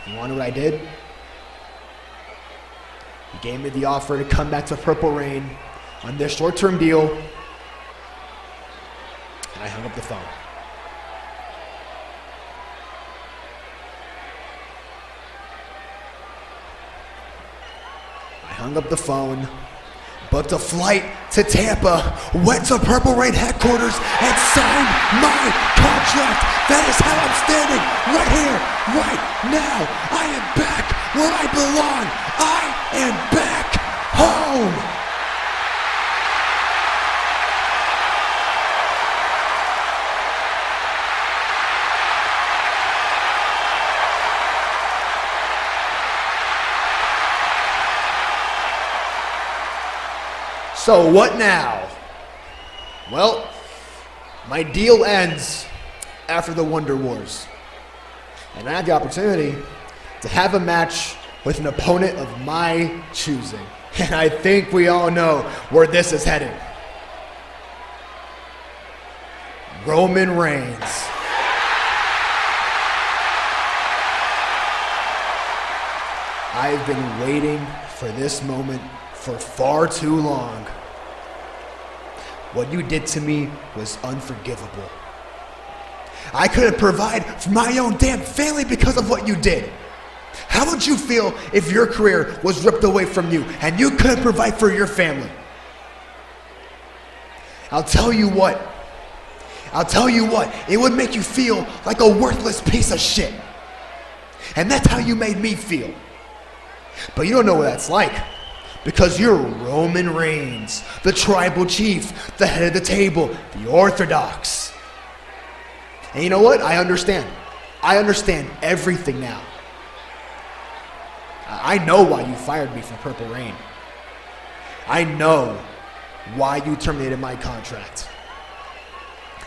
You want to know what I did? He gave me the offer to come back to Purple Reign on this short-term deal, and I hung up the phone. Booked a flight to Tampa, went to Purple Reign headquarters, and signed my contract. That is how I'm standing right here, right now. I am back where I belong. I am back home. So what now? Well, my deal ends after the Wonder Wars. And I had the opportunity to have a match with an opponent of my choosing. And I think we all know where this is headed. Roman Reigns. I've been waiting for this moment for far too long. What you did to me was unforgivable. I couldn't provide for my own damn family because of what you did. How would you feel if your career was ripped away from you and you couldn't provide for your family? I'll tell you what, it would make you feel like a worthless piece of shit. And that's how you made me feel. But you don't know what that's like, because you're Roman Reigns, the tribal chief, the head of the table, the orthodox. And you know what? I understand. I understand everything now. I know why you fired me from Purple Reign. I know why you terminated my contract.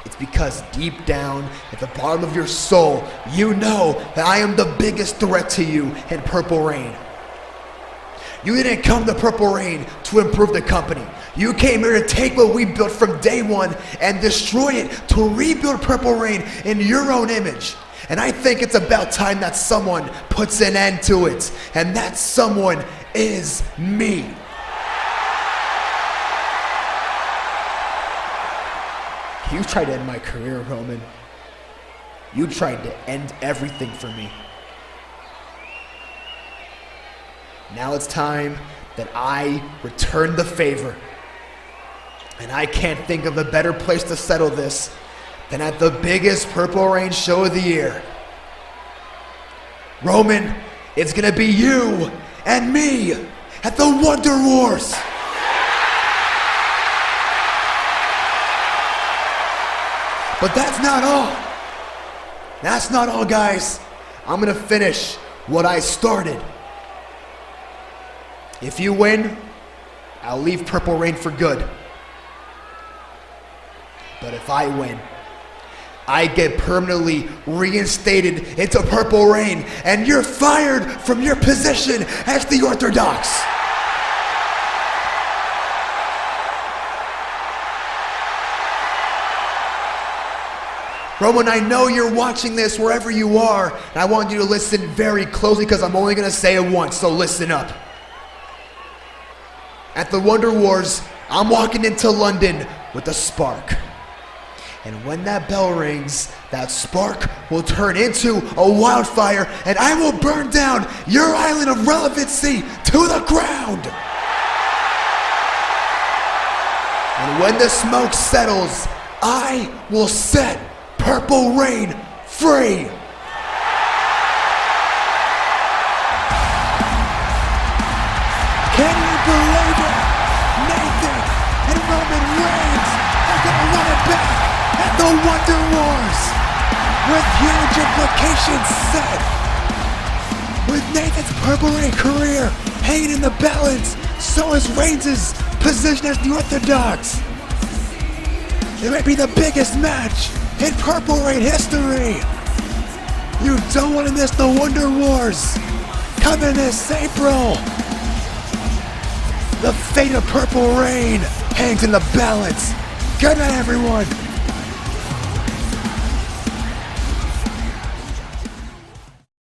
It's because deep down, at the bottom of your soul, you know that I am the biggest threat to you in Purple Reign. You didn't come to Purple Reign to improve the company. You came here to take what we built from day one and destroy it, to rebuild Purple Reign in your own image. And I think it's about time that someone puts an end to it. And that someone is me. You tried to end my career, Roman. You tried to end everything for me. Now it's time that I return the favor. And I can't think of a better place to settle this than at the biggest Purple Reign show of the year. Roman, it's gonna be you and me at the Wonder Wars. But that's not all. That's not all, guys. I'm gonna finish what I started. If you win, I'll leave Purple Reign for good. But if I win, I get permanently reinstated into Purple Reign, and you're fired from your position as the Orthodox. Roman, I know you're watching this wherever you are, and I want you to listen very closely because I'm only gonna say it once, so listen up. At the Wonder Wars, I'm walking into London with a spark. And when that bell rings, that spark will turn into a wildfire, and I will burn down your island of relevancy to the ground. And when the smoke settles, I will set Purple Reign free. Can you believe it? Nathan and Roman Reigns are gonna run it back at the Wonder Wars with huge implications set. With Nathan's Purple Reign career hanging in the balance, so is Reigns' position as the Orthodox. It might be the biggest match in Purple Reign history. You don't want to miss the Wonder Wars coming this April. The fate of Purple Reign hangs in the balance. Good night, everyone.